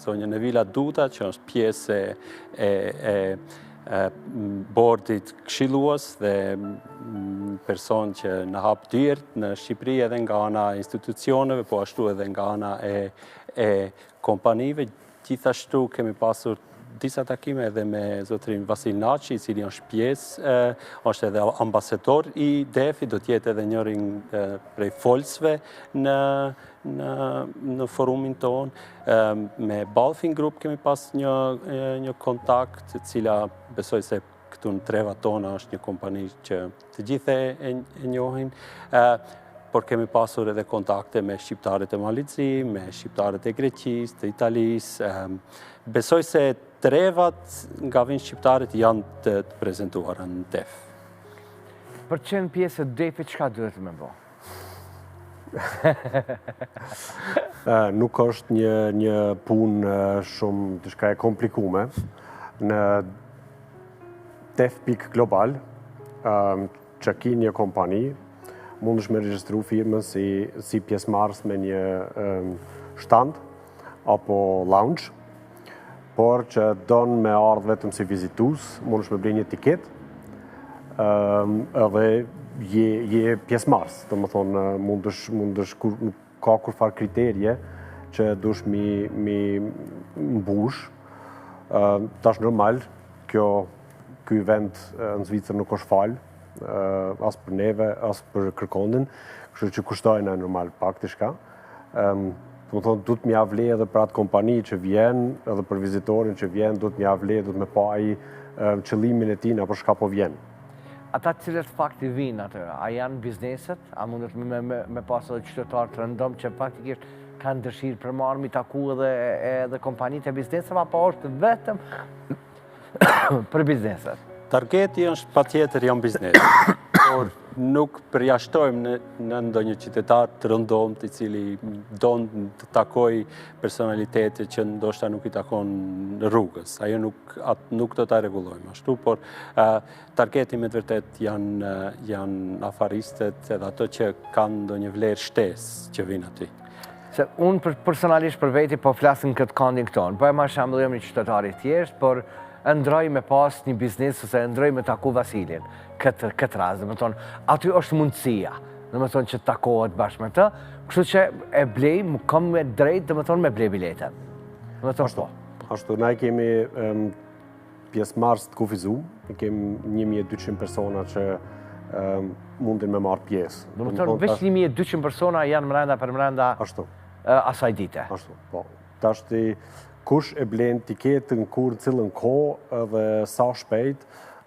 zonjën e Vila Duta, që është pjesë e bordit këshillues dhe person që në hap dyert në Shqipëri edhe nga ana institucioneve, po ashtu edhe nga ana e kompanive. Gjithashtu kemi pasur disa takime edhe me zotrin Vasil Naçi, i cili është pjesë, është edhe ambasador i DEF-i, do t'jetë edhe njërin prej folsve në forumin tonë. Me Balfin Group kemi pas një kontakt, cila besoj se këtu në treva tona është një kompani që të gjithë e njohin, por kemi pasur edhe kontakte me shqiptarët e Malizi, me shqiptarët e Greqisë, të Italisë. Besoj se trevat nga vinë shqiptarët janë të prezentuara në DEF. Për qenë pjesë të DEF-it, çka duhet me bo? Nuk është një punë shumë diçka e komplikume. Në DEF Global, që ki një kompani, mundesh me regjistru firmën si pjesëmarrës me një stand apo lounge, por që donë me ardhë vetëm si vizitus, mundesh me bërë një tiket, edhe je pjesëmarrës. Do më thonë, mundesh ka kur farë kriterje që dush mi mbush. Tash normal, ky vend në Zvicër nuk është falë, as për neve, as për kërkondin, kështu që kushtojnë normal pak të shka. Më thonë, du të mja vle edhe për atë kompani që vjen, edhe për vizitorin që vjen, du të mja vle, du të me pa i qëllimin e tina, për shka po vjen. Ata cilët fakti vinë atë, a janë bizneset, a mundet me pas edhe qytetarë të rëndom që faktikisht kanë dëshirë për marrë mi taku edhe kompanitë e bizneseve, apo është vetëm për bizneset? Targeti është patjetër janë biznes, por nuk përjashtojmë në ndonjë qytetar të rëndomt i cili donë të takoj personalitetet që ndoshta nuk i takon rrugës. Ajo nuk do ta rregullojmë ashtu, por targeti me të vërtet janë afaristët edhe ato që kanë ndonjë vlerë shtesë që vinë aty. Se unë personalisht për veti po flasin këtë kandin këtonë, po e ma shembull jam një qytetari thjesht, por ndroj me pas një biznes ose ndroj me taku Vasilin, këtë rast, dhe me thonë, aty është mundësia, dhe me thonë që takohet bashkë me të, kështu që e blej, më kam me drejt, dhe me thonë me blej biletën. Dhe me thonë po. Ashtu, na kemi pjesëmarrës të kufizuar, kemi 1200 persona që mundin me marrë pjesë. Dhe me thonë, veç 1200 persona janë për mrenda asaj dite. Ashtu, po. Tashti, kush e blen tiketën kur cilën kohë dhe sa shpejt,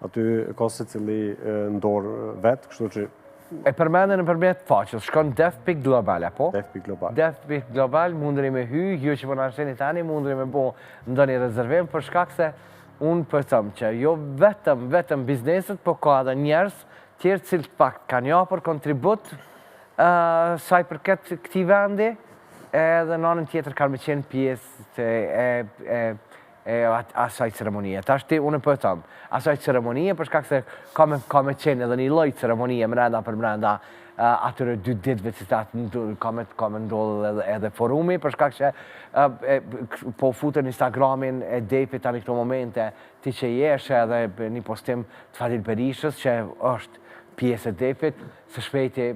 aty ka se cili ndorë vetë, kështu që... E përmendën në përmet faqës, shkon DEF.global, apo? DEF.global. DEF.global, mundëri me hy, ju që për në asheni tani, mundëri me bo ndonjë rezervim, për shkak se unë përthëm që jo vetëm bizneset, po ka edhe njerës tjerë cilë pak kanë ja për kontribut sa i përket këtij vendi, edhe në anën tjetër ka me qenë pjesë e asaj ceremonie. Tash ti unë po e them, asaj ceremonie për shkak se ka me qenë edhe një lloj ceremonie brenda për brenda atyre 2 ditëve që ka me ndodhur edhe forumi, për shkak se po futën Instagramin e Depit tani këto momente, ti që jesh edhe një postim të Fatil Berishës që është pjesë e Depit, së shpejti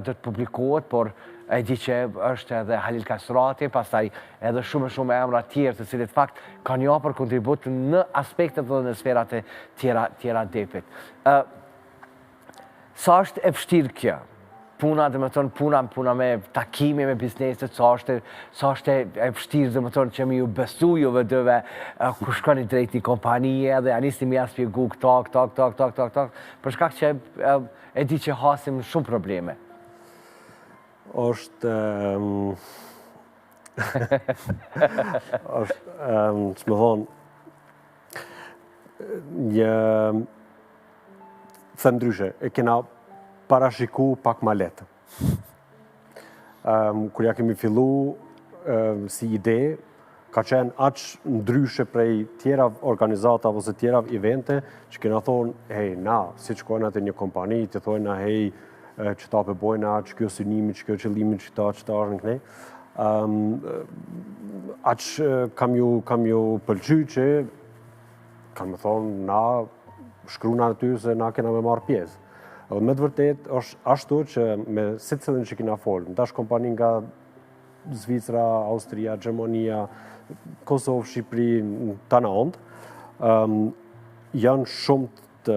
do të publikohet, por e di që është edhe Halil Kasrati, pastaj edhe shumë emra tjerë të cilit fakt kanë japur kontribut në aspektet dhe në sferat e tjera Depit. Sa është e vështirë kjo? Puna, dhe më thonë, puna me takime me bizneset, sa është e vështirë, dhe më thonë, që mi ju besu juve dëve, ku shkoni drejt një kompanije, dhe anisni mi aspjegu këtak, për shkak që e di që hasim shumë probleme. Që më thonë, them ndryshe, e kena parashiku pak ma letë. Kur ja kemi fillu si ide, ka qenë aq ndryshe prej tjera organizatave ose tjera evente, që kena thonë, hej, na, si që kojnë atë një kompani, të thojnë, hej, që ta përbojna, që kjo synimi, që kjo qëllimi, që ta është në këne. Aq kam ju pëlqy që, kam me thonë, na shkruna në ty se na kena me marrë pjesë. Dhe me të vërtet, është ashtu që me secilin që kina folë, ndash kompani nga Zvicra, Austria, Gjermania, Kosovë, Shqipëri, të në ondë, janë shumë të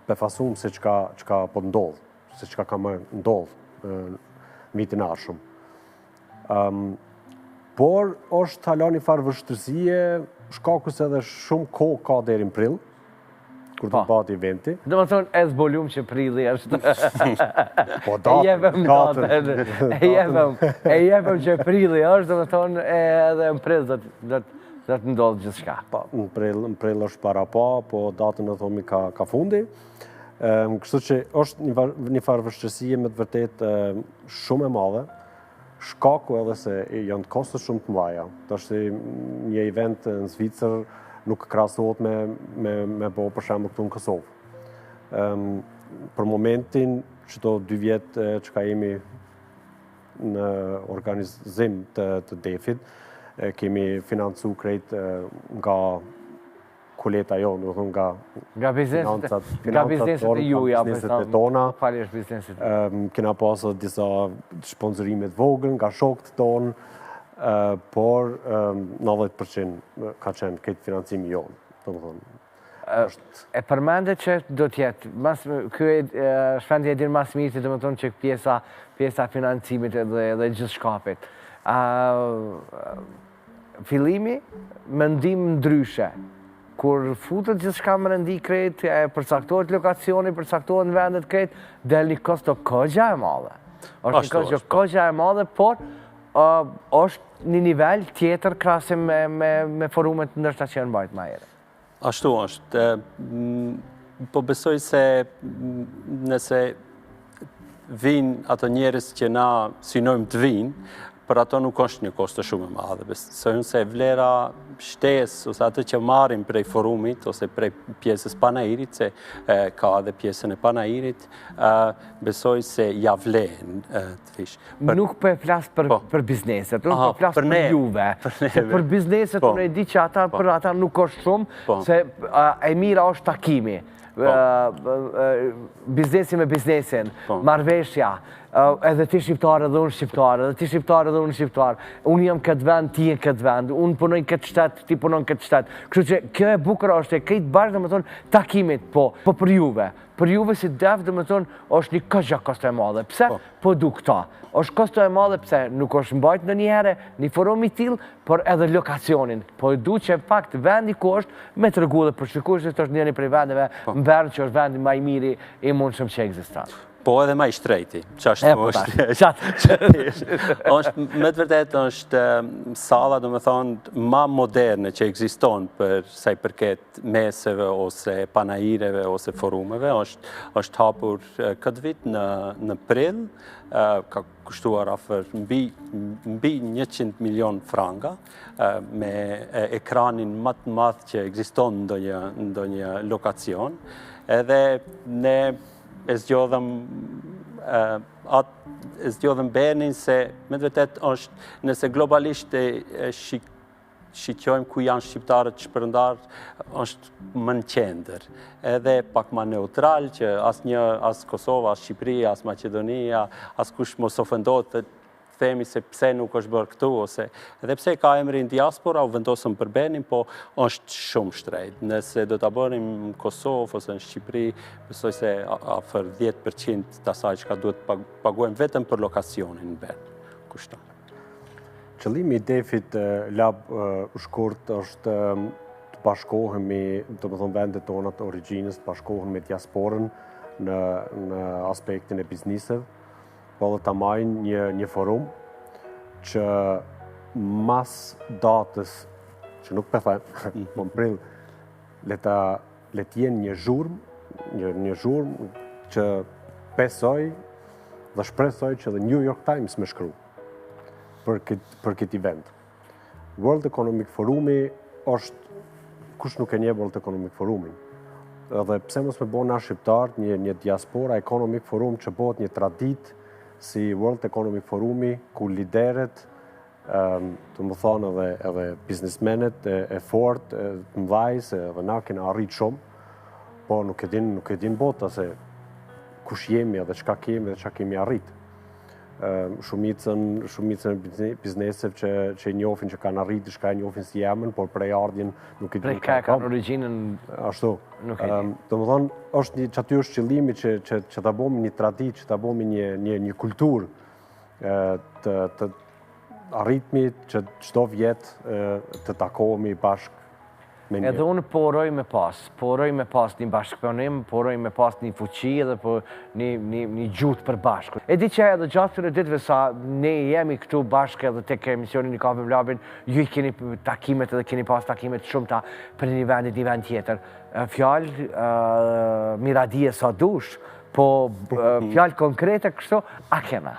befasum se qka po ndodhë, se qka ka më ndodhë në vitin arshëm. Por, është hala një farë vështërësie, shkakus edhe shumë kohë ka deri në prill, kur të bati eventi. Dhe më thonë, e zbolum që prilli është. Po e jepëm që prilli është, dhe më thonë, edhe në prill dhe të ndodhë gjithë shka. Në prill është para po datën e thomi ka fundi. Kështu që është një farë vështërësie me të vërtet shumë e madhe, shkaku edhe se janë të kostë shumë të mlaja. Të është një event në Zvicër nuk krahasohet me bo për shembull këtu në Kosovë. Për momentin, qëto 2 vjetë që ka jemi në organizim të Defit, kemi financu krejt nga kuleta jo, do thonë nga bizneset e juja, bizneset e tona. Faljesh bizneset. Kena pasur disa sponsorime të vogël nga shokët tonë, por 90% ka qenë këtë financimi jonë, do më thonë. E përmende që do tjetë, shpendi e dirë mas mirë, do më thonë që pjesa financimit dhe gjithë shkapit. Fillimi, mendim ndryshe, kur futët gjithë shka më rëndi krejt, përcaktohet lokacioni, përcaktohet në vendet krejt, del një kosto kogja e madhe. është një kosto kogja e madhe, por është një nivel tjetër krasim me forumet ndërshta që janë bajt ma ere. Ashtu është. Po besoj se nëse vinë ato njerës që na synojmë të vinë, për ato nuk është një kosto shumë e madhe. Besojnë se vlera shtesë ose atë që marrim prej forumit ose prej pjesës panairit, se ka edhe pjesën e panairit, besoj se ja vlen të fish. Nuk për flasë për bizneset, nuk për flasë për juve. Për bizneset, unë e di që për ata nuk është shumë, se e mira është takimi. Biznesi me biznesin, marrveshja, edhe ti shqiptar edhe unë shqiptar, edhe ti shqiptar edhe unë shqiptar, unë jam këtë vend, ti e këtë vend, unë punoj këtë shtet, ti punon këtë shtet. Kështu që kjo e bukur është e këtë bashkë, dhe më thonë, takimit, po për juve. Për juve si def, dhe më thonë, është një këgja kosto e madhe. Pse? Po du këta. është kosto e madhe pse nuk është mbajt në njëherë, një forum i tillë, por edhe lokacionin. Po e du që fakt vendi ku është me të rregull dhe përshikues se është njëri prej vendeve në Bernë që është vendi më i miri i mundshëm që ekziston. Po edhe ma i shtrejti. Me të vërtet është sala, do me thonë, ma moderne që ekziston për sa i përket meseve ose panajireve ose forumeve. është hapur këtë vit në prill, ka kushtuar afer mbi 100 milion franga, me ekranin më të madh që ekziston në ndonjë lokacion. Edhe ne e zgjodhëm benin se me të vërtet është, nëse globalisht e shikojmë ku janë shqiptarët shpërndar, është më në qendër. Edhe pak ma neutral, që as Kosova, as Shqipëria, as Macedonia, as kush mos ofendohet të themi se pse nuk është bërë këtu, ose edhe pse ka emrin diaspora, u vendosëm për benin, po është shumë shtrejt. Nëse do të bërim në Kosovë ose në Shqipëri, besoj se afër 10% të asaj që ka duhet paguajmë vetëm për lokacionin në ben. Kushton. Qëllimi i DEF-it Lab shkurt është të bashkohemi, do të thonë vendet tona të origjinës, të bashkohemi me diasporën në aspektin e bizniseve, po dhe të majnë një forum që mas datës, që nuk përthejmë, më në prill, le t'jen një zhurmë që besoj dhe shpresoj që dhe New York Times me shkru për këtë event. World Economic Forumi është, kush nuk e nje World Economic Forumin, edhe pse mos me bo nga shqiptarët një diaspora Economic Forum që bëhet një tradit si World Economic Forumi, ku lideret, të më thonë edhe biznismenet e fort, të mdhajs, edhe na kena arrit shumë, po nuk e din bota se kush jemi edhe çka kemi dhe çka kemi arrit. Shumicën biznesev që i njofin që kanë arrit, shka i njofin si jemën, por prej ardhjen nuk i din. Prej ka kanë origjinën ashtu. Nuk e di. Do më thonë, që aty është qëllimi që ta bëmi një tradit, që ta bëmi një kultur të arritmi që çdo vjet të takohemi bashkë me një. Edhe unë poroj me pas një bashkëpunim, poroj me pas një fuqi edhe një gjuhë për bashkë. E di që edhe gjatë këtyre ditëve sa ne jemi këtu bashkë edhe tek emisionin Një Kafe Mlabin, ju i keni takimet edhe keni pas takimet shumëta për një vend tjetër. Fjalë miradije sa dush, po fjalë konkrete kështu, a kena?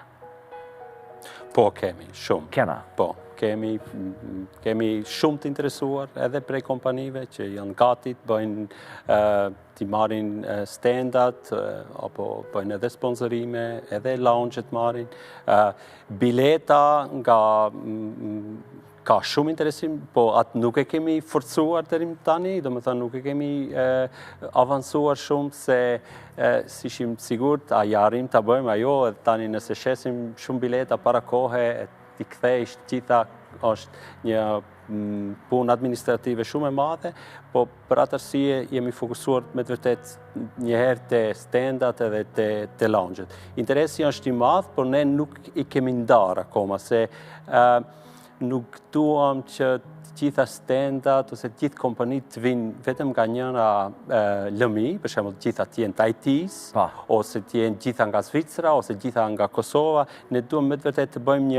Po, kemi, shumë. Kena? Po. Kemi shumë të interesuar edhe prej kompanive që janë gati të bëjnë t'i marrin standat, apo bëjnë edhe sponsorime, edhe lounge të marrin. Bileta nga ka shumë interesim, po atë nuk e kemi forcuar deri tani, do me thënë nuk e kemi avancuar shumë se si ishim sigurt, a jarim t'a bëjmë ajo, edhe tani nëse shesim shumë bileta para kohe, t'i kthejsh gjitha është një punë administrative shumë e madhe, po për atë arsye jemi fokusuar me të vërtet njëherë të standat edhe të lounget. Interesi është i madh, por ne nuk i kemi ndarë akoma, se nuk duam që gjitha standat ose gjithë kompanit të vinë vetëm nga njëra lëmi, për shembull gjitha të jenë të IT-s, ose të jenë gjitha nga Zvicra, ose gjitha nga Kosova. Ne duam me të vërtet të bëjmë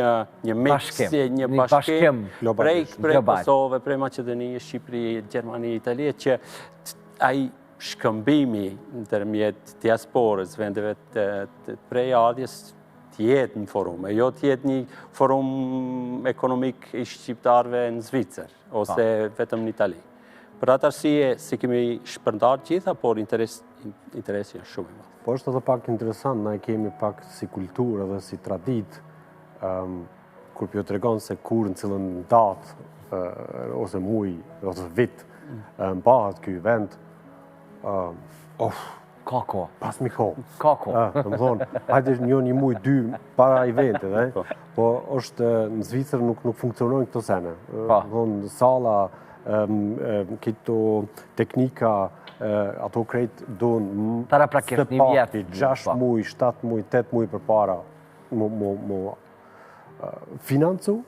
një mix, një bashkim prej Kosove, prej Maqedonie, Shqipëri, Gjermani, Itali, që ai shkëmbimi ndërmjet diasporës, vendeve të prej ardhjes jetë në forum, e jo t'jetë një forum ekonomik i shqiptarve në Zvicër, ose vetëm në Itali. Për atë arsye, si kemi shpërndar gjitha, por interesi është shumë i madh. Po është edhe pak interesant, na kemi pak si kulturë dhe si tradit, kur pjo të regon se kur në cilën datë, ose muj, ose vit, mbahet ky event, Kako. Pas mi ko. Kako. Të më thonë, hajde një muj, 2 para eventet, po është në Zvicër nuk funksionojnë këto sene. Të thonë, sala, këto teknika, ato krejt donë para prakisht një vjetë. 6 muj, 7 muj, 8 muj për para mu financu,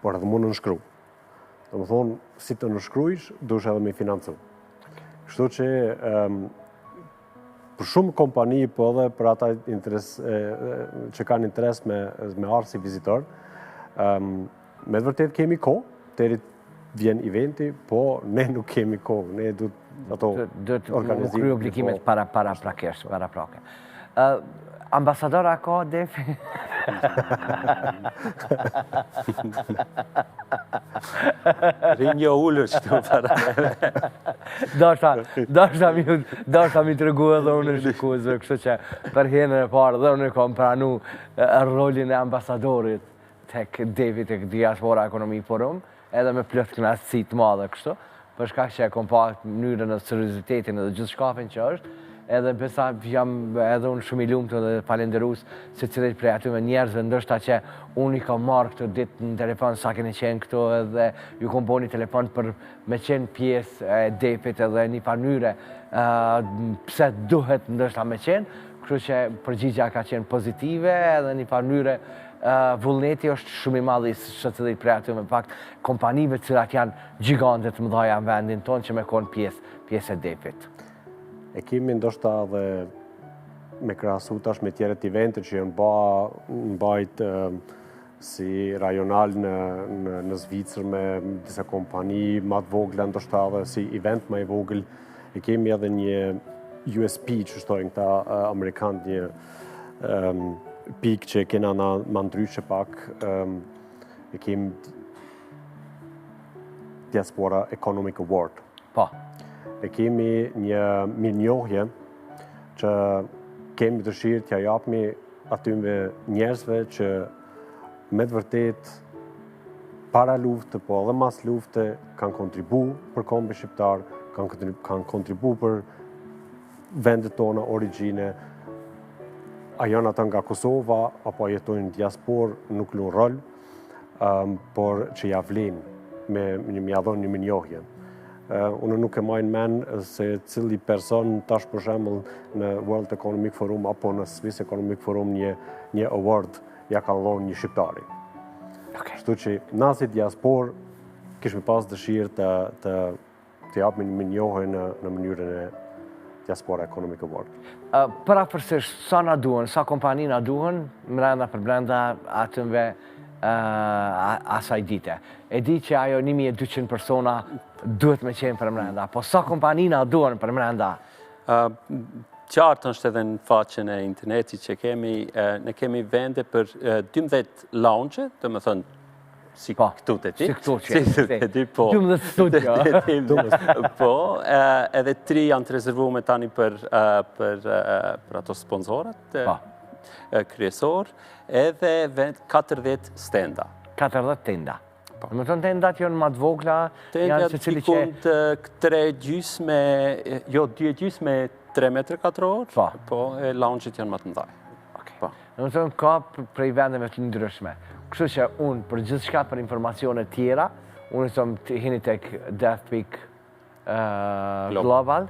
por edhe mu në nëshkru. Të më thonë, si të nëshkrujsh, dush edhe me financu. Kështu që për shumë kompani, po edhe për ata që kanë interes me ardhë si vizitor, me të vërtet kemi kohë, deri vjen eventi, po ne nuk kemi kohë, ne du ato organizime. Kry obligimet para prakesh, para prake. Ambasadora ka defi? Rinjo ullër që të para. Dashta mi të regu edhe unë shikuzve, kështu që për henën e parë dhe unë kam pranu rolin e ambasadorit tek David tek Diaspora Ekonomi Forum, edhe me plot kënaqësi të madhe kështu, për shkak që e kam pa mënyrën e seriozitetin edhe gjithë shkafin që është, edhe besa jam edhe unë shumë i lumtur dhe falenderues se cilët prej atyre njerëzve ndoshta që unë i kam marrë këtë ditë në telefon sa keni qenë këtu edhe ju kam bënë telefon për me qenë pjesë e DEP-it edhe një mënyre pse duhet ndoshta me qenë, kështu që përgjigjja ka qenë pozitive edhe një mënyre vullneti është shumë i madh i shoqërisë prej aty me pak kompanive të cilat janë gjigante të mëdha në vendin tonë që me konë pjesë e DEP-it. E kemi ndoshta dhe me krahasu tash me tjerët evente që janë mbajt si rajonal në Zvicër me disa kompani më të vogla, ndoshta edhe si event më i vogël. E kemi edhe një USP që shtojnë këta Amerikanë, një pikë që kena më ndryshe pak. E kemi Diaspora Economic Award. Po. E kemi një mirënjohje që kemi dëshirë t'ja japmi atyre njerëzve që me të vërtet para lufte, po edhe mas lufte, kanë kontribu për kombin shqiptar, kanë kontribu për vendet tona origjine. A janë ata nga Kosova, apo jetojnë në diasporë, nuk luan rol, por që ja vlenë me mja dhonë një mirënjohje. Unë nuk e majnë men se cili person tash për shembull në World Economic Forum apo në Swiss Economic Forum një award ja ka dhënë një shqiptari. Kështu që na si diasporë kishme pas dëshirë të japim një mirënjohje në mënyrën e Diaspora Economic Award. Përafërsisht sa na duhen, sa kompani na duhen, brenda atyve asaj dite. E di që ajo 1200 persona duhet me qenë për mrenda, po sa kompani na duhen për mrenda? Qartë është edhe në faqen e internetit që ne kemi vende për 12 lounge, dhe më thënë, si këtu të ti. Si këtu që. Po. 12 studio. Po, edhe 3 janë të rezervume tani për ato sponsorat, kryesor, edhe 40 stenda. 40 tenda. Në më thënë tendat janë më të vogla, janë se cili që... Dy gjys me 3 metrë katror, po e lounge-it janë më të ndaj. Në më thënë ka prej vendeve të ndryshme. Kështu që unë, për gjithë shka për informacione tjera, unë të hini tek Deaf Peak Global,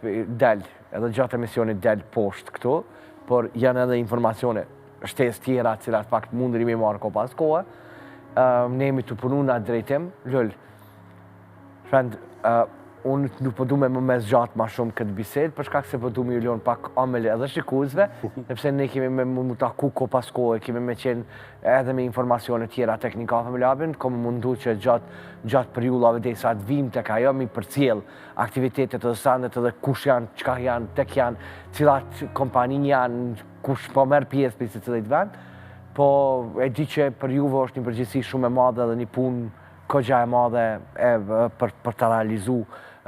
del, edhe gjatë emisionit del poshtë këtu, por janë edhe informacione shtesë tjera cilat pak mundër i me marrë ko pas kohë. Ne jemi të punu në drejtim, lull, unë nuk përdu me më zgjatë ma shumë këtë bised, përshkak se përdu me ju ljonë pak amele edhe shikuzve, sepse ne kemi me më taku ko pas kohë, kemi me qenë edhe me informacione tjera tek një kafe me labin, komë mundu që gjatë periullave dhe sa të vim të ka jo, mi përcjell aktivitetet edhe sandet edhe kush janë, qka janë, tek janë, cilat kompani janë, kush po merë pjesë për se cilit vend, po e di që për juve është një përgjithësi shumë e madhe dhe një punë kogja e madhe për të realizu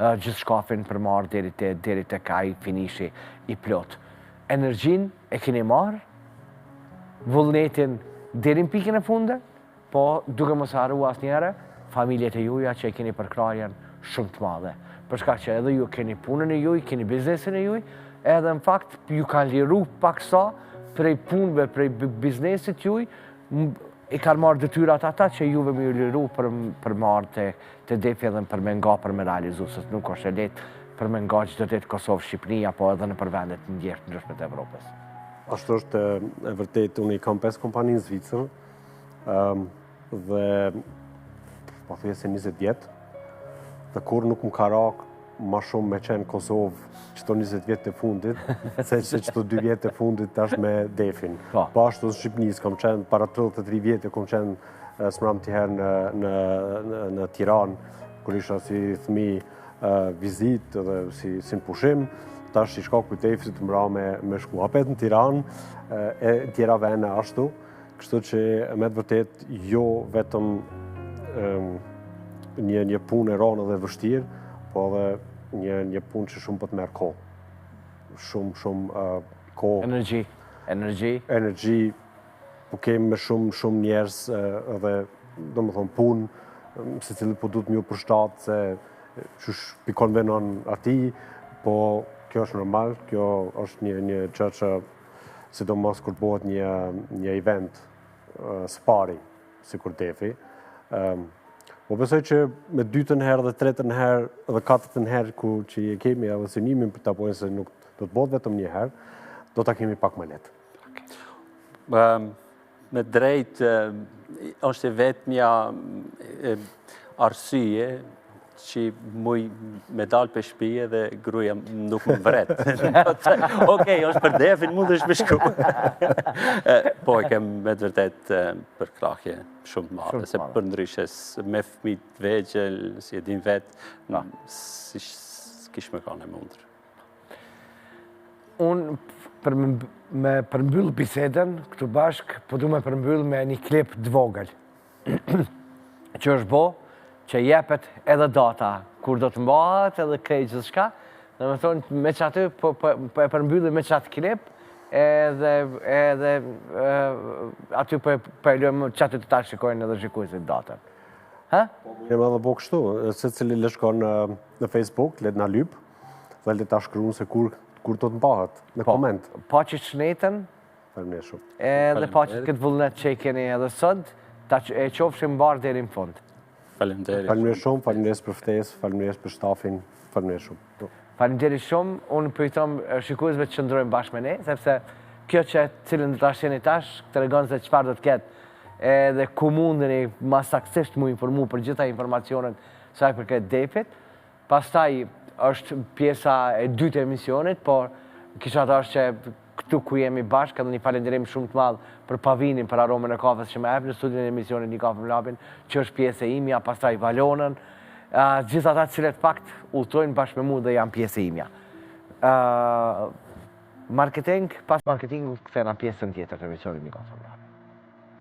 gjithë shkafin për marrë deri të kaj finishi i plot. Energjin e keni marrë, vullnetin deri në pikën e funde, po duke mos harru asnjëherë familjet e juja që e keni përkrarjen shumë të madhe. Përshka që edhe ju keni punën e juj, keni biznesin e juj, edhe në fakt ju kanë liru paksa prej punëve, prej biznesit juj, i kanë marrë detyrat ata që juve me ju liru për marrë të defi edhe për me nga për me realizu, se nuk është e letë për me nga që të detë Kosovë, Shqipëni, apo edhe në përvendet në ndryshme të Evropës. Ashtu është e vërtet, unë i kam 5 kompani në Zvicër, dhe po thuaj se 20 vjetë, dhe kur nuk më ka rak ma shumë me qenë Kosovë qëto 20 vjetë të fundit, se qëto 2 vjetë të fundit tash me Defin. Po ashtu në Shqipnis, kam qenë para 33 vjetë, kam qenë smram të herë në Tiranë, kur isha si thmi vizit dhe si në pushim, tash i shka kujt Defi të mra me shku. Apet në Tiranë, e tjera vene ashtu, kështu që me të vërtet jo vetëm një punë e ronë dhe vështirë, po edhe një punë që shumë po të merë kohë. Shumë kohë. Energji, po kemi me shumë njerëz edhe, do më thonë, punë, se cilë po du të mju përshtatë, se që pikon venon ati, po kjo është normal, kjo është një që sidomos kur bëhet një event spari, si kur Defi. Po besoj që me 2. herë dhe 3. herë dhe 4. herë ku që i kemi edhe synimin për të apojnë se nuk do të bëhet vetëm një herë, do të kemi pak më letë. Me drejt, është e vetëmja arsye që muj me dalë për shpije dhe gruja nuk më vret. Okej, është për Defin, mund është me shku. Po, e kem me të vërtet për krahje shumë të madhe, se për ndryshes me fëmijë vegjël, si e din vetë, s'kish me ka në mundër. Unë me përmbyll biseden këtu bashk, po du me përmbyll me një klip të vogël. Që është bo, që jepet edhe data, kur do të mbahet edhe krejt gjithë shka, dhe me thonë, me që aty, po e përmbyllim me që atë klip, edhe aty po e lujmë që aty të ta shikojnë edhe shikujësit datën. Jem edhe po kështu, se cili le shkon në Facebook, le të na lyp, dhe le ta shkruan se kur do të mbahet, në koment. Pa që shnetën, Faleminderit shumë. edhe pa që këtë vullnet që i keni edhe sot, ta e qofshim mbarë deri në fund. Faleminderit shumë, faleminderit për ftesë, faleminderit për stafin, faleminderit shumë. Faleminderit shumë, unë pëjtom shikuesve të qëndrojmë bashkë me ne, sepse kjo që cilën do të ashtë jeni tash, të regon se qëfar do të ketë, edhe ku mundeni ma saksisht mu informu për gjitha informacionet saj për këtë Defit. Pastaj është pjesa e 2 të emisionit, por kisha të është që këtu ku jemi bashkë, edhe një falenderim shumë të madhë për Pavinin, për aromën e kafes që me ebë në studion e emisionit Një Kafe me Lapin, që është pjesë e imja, pastaj Valonën, gjitha ta cilet fakt ultrojnë bashkë me mu dhe janë pjesë e imja. Marketing, pas marketingu, këthena pjesën tjetër të emisionit Një Kafe me Lapin.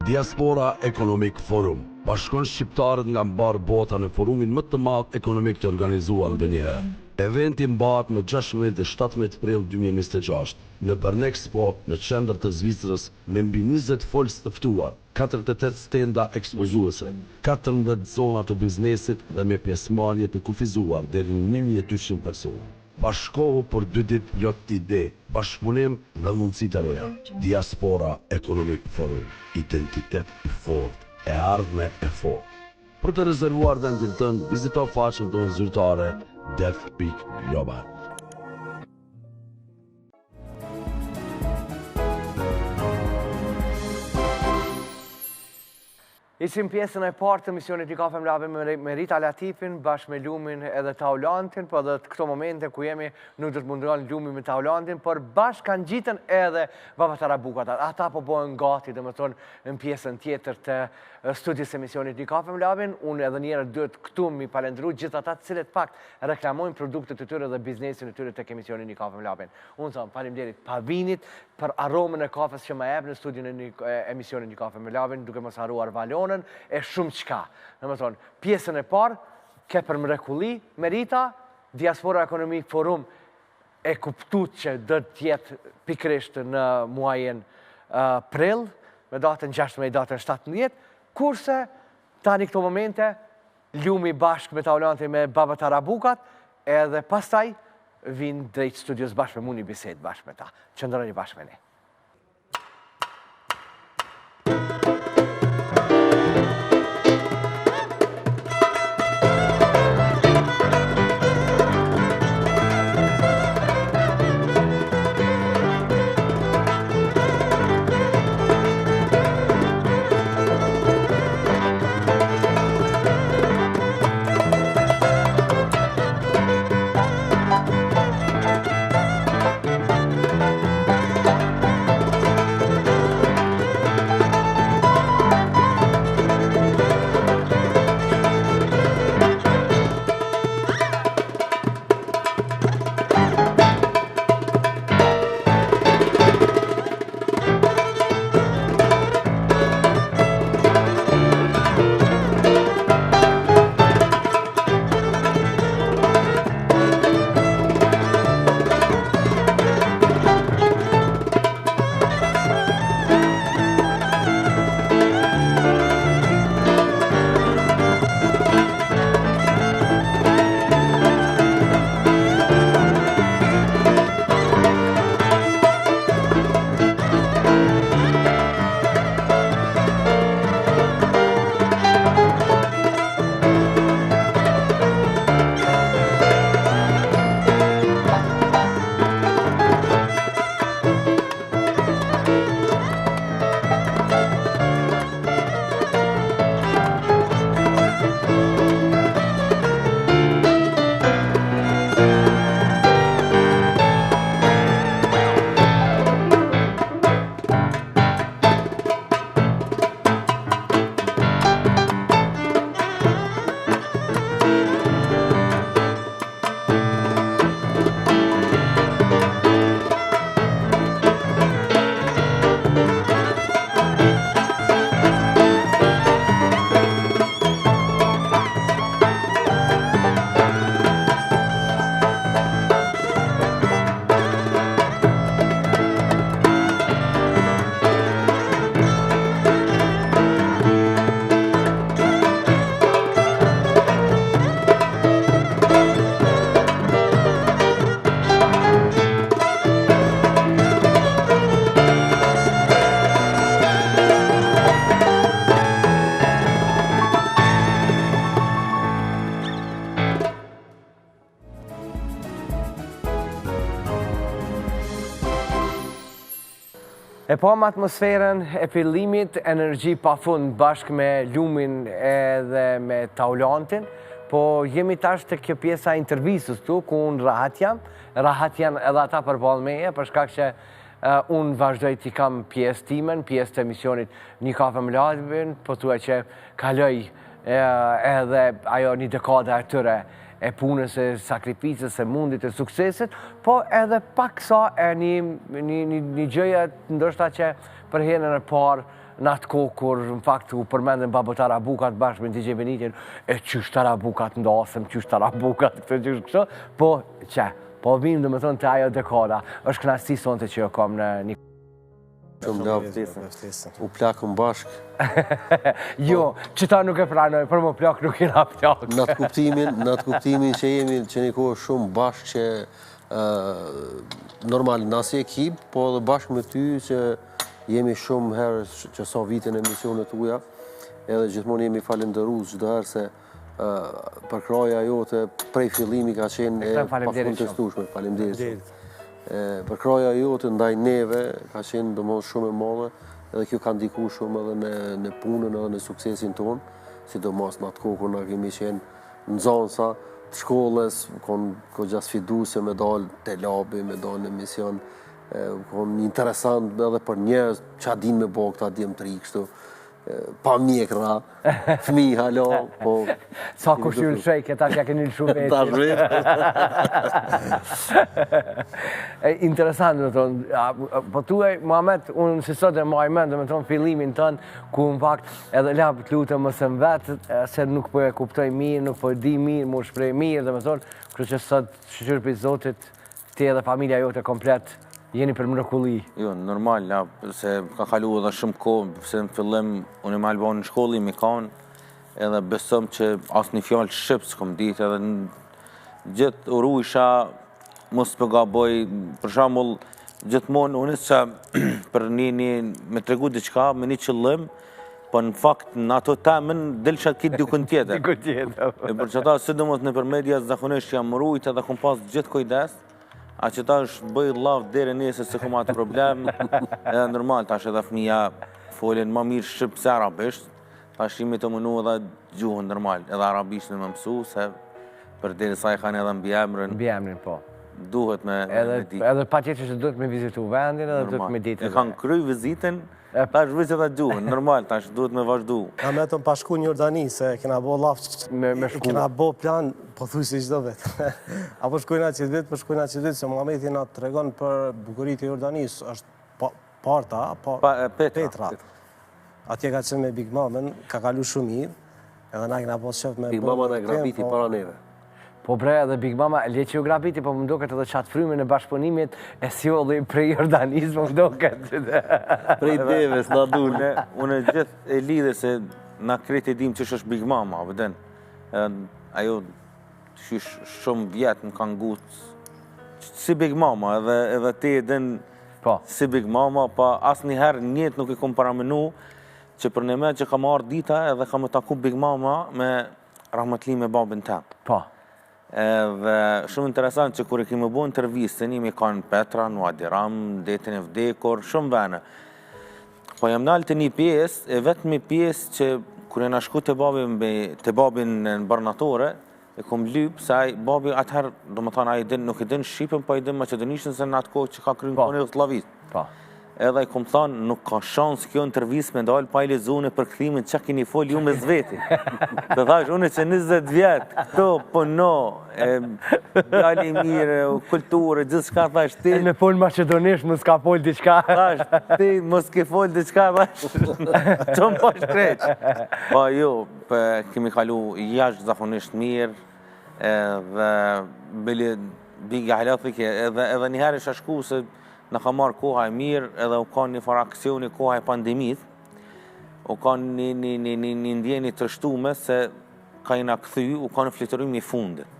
Diaspora Economic Forum bashkon shqiptarët nga mbarë bota në forumin më të madh ekonomik të organizuar ndonjëherë. Eventi mbahet në 16 dhe 17 prill 2026 në Bernexpo në qendër të Zvicrës me mbi 20 folës të ftuar, 48 stenda ekspozuese, 14 zona të biznesit dhe me pjesëmarrje të kufizuar deri në 1200 persona. Bashkohu për 2 ditë plot ide, bashkëpunim dhe mundësi të reja. Diaspora Economic Forum, identitet i fort, e ardhme e fort. Për të rezervuar vendin tënd, vizito faqen tonë zyrtare def.global. Ishim pjesën e partë të misionit Një Kafe me Lapin me Rita Latifin, bashkë me Lumin edhe Taulantin, po edhe të këto momente ku jemi nuk do të munduan Lumi me Taulantin, por bashkë kanë gjitën edhe Baba Tarabukat. Ata po bojnë gati, dhe më thonë, në pjesën tjetër të studios emisionit Një Kafe me Lapin. Unë edhe njerë duhet këtu mi falendru gjithë ata cilet fakt reklamojnë produktet të tyre dhe biznesin e tyre tek emisionit Një Kafe me Lapin. Unë thonë, faleminderit Pavinit për aromën e kafes që më jep në studion e emisionit Një Kafe me Lapin, duke mos harruar Valonën e shumë qka. Në më thonë, pjesën e parë, ke për mrekulli, Merita, Diaspora Economic Forum e kuptut që do të jetë pikrisht në muajin prill, me datën 16 me datën 17, kurse tani këto momente, Lumi bashkë me Taulanti me Baba Tarabukat, edhe pastaj vinë drejt studios bashkë me mu një bisedë bashkë me ta. Qëndroni bashkë me ne. E po më atmosferën e fillimit, energji pa fund bashkë me Lumin edhe me Taulantin, po jemi tash të kjo pjesa intervistës tu, ku unë rahat jam edhe ata përballë meje, për shkak që unë vazhdoj t'i kam pjesë timen, pjesë të emisionit Një kafe me Labin, po thua që kaloj edhe ajo një dekada e tyre e punës, e sakrificës, e mundit, e suksesit, po edhe pak sa e një gjëja ndoshta që për herën e parë në atë kohë kur në fakt u përmendën Babo Tarabukat bashkë me DJ Benitin, e qysh Tarabukat ndasëm, qysh Tarabukat, qysh kështu, po vim dhe më thonë të ajo dekada, është knasti sonte që jo kam në një... Shumë lavdesën. U plakëm bashkë. Jo, që ta nuk e pranoj, për më plak nuk i na plak. Në atë kuptimin që jemi që një kohë shumë bashkë që normal në asë ekip, po edhe bashkë me ty që jemi shumë herë që sa vitin e emisionet uja, edhe gjithmonë jemi falenderues çdo herë se përkraja jote prej fillimi ka qenë e pakontestueshme. Faleminderit. Përkraja jote ndaj neve ka qenë domosdoshmë shumë e madhe, edhe kjo ka ndikuar shumë edhe në punën edhe në suksesin tonë, sidomos në atë kohë kur na kemi qenë nxënësa të shkollës, kon goxha sfiduese me dalë te labi, me dalë në emision, kon interesant edhe për njerëz që din me bëu këta djemtri kështu. Pa mjekra, fëmijë halo, po... Sa kushtyr shej, këta që keni shumë veti. Interesant, me thonë. Po tuaj, Muhamet, unë si sot e maj mend, me thonë, fillimin tënë, ku në fakt edhe lapë të lutë më së vetë, se nuk po e kuptoj mirë, nuk po e di mirë, mu shprej mirë, dhe me thonë, kërë që sot shqyrë për Zotit, ti edhe familja jote komplet, jeni për mrekulli. Jo, normal, se ka kalu edhe shumë kohë, se në fillim, unë e me Albani në shkolli, me kanë, edhe besëm që asë një fjallë shqipë s'kom ditë, edhe gjithë uru isha, mos për gaboj, për shambull, gjithmonë, unë që për me tregu diqka, me një qëllim, po në fakt, në ato temen, dilësha kitë dikun tjetër. Dikun tjetër. E për që ta, sidomos në për media, zakonisht jam rujt edhe kom pas gjithë kujdes, a që ta është bëjë lavë dhere njëse se kom atë problem, edhe normal, ta është edhe fëmija folin ma mirë shqipë se arabisht, ta është imi të mënu edhe gjuhën normal, edhe arabisht në më mësu, se për dhere sa i kanë edhe mbi emrin. Mbi emrin, po. Duhet me ditë. Edhe pa tjetër që duhet me vizitu vendin, edhe duhet me ditë. E kanë kry vizitin, ta është vizit edhe gjuhën, normal, ta është duhet me vazhdu. Na me të më pashku një Jordani, se kena bo lafë, kena bo plan, po thuj si qdo vetë. Apo shkojna qëtë vetë, po shkojna qëtë vetë, se Muhameti na të regon për bukurit e Jordanis, është parta, Petra. Atje ka qenë me Big Mamen, ka kalu shumë mirë, edhe na kena po shëf me... Big Mama në grabiti para neve. Po bre, edhe Big Mama, le që ju grabiti, po më ndoket edhe qatë frymin e bashkëpunimit e sjolli prej Jordanis, më ndoket. Prej deves, na dule. Unë gjithë e lidhe se na kreti dim që është Big Mama, vëden. Ajo shumë vjetë më kanë gutë si Big Mama, edhe ti edhen si Big Mama, pa asë njëherë njëtë nuk i kom paramenu që për në me që kam arë dita edhe kam e taku Big Mama me rahmatli me babin tem. Dhe shumë interesant që kur e kemi bu intervjistën, imi kanë Petra, Nuadi Ram, detin e vdekur, shumë vene. Po jam nalë të një pjesë, e vetë një pjesë që kur e në shku të babin në barnatore, e kom lypë, se babi atëherë, do më thanë, nuk i din Shqipën, po i din Macedonishën, se në atë kohë që ka krynë kone Jugoslavit. Edhe i kom thanë, nuk ka shansë kjo intervjist me dalë pa i lezune për këthimin që kini folë ju me zveti. Të thash, unë që 20 vjetë, këto, po no, djali mirë, kulturë, gjithë shka, thash, ti... Me folë Macedonisht, më s'ka folë diqka. Thash, ti më s'ke folë diqka, thash, që më po shkreq. Po jo, kemi kalu jashtë zakonisht mirë, dhe bigi halatëke, edhe njëherë isha shku se në ka marrë koha e mirë, edhe u ka një farë aksioni koha e pandemit, u ka një ndjeni të shtume se ka i në këthy, u ka në flitërim i fundit.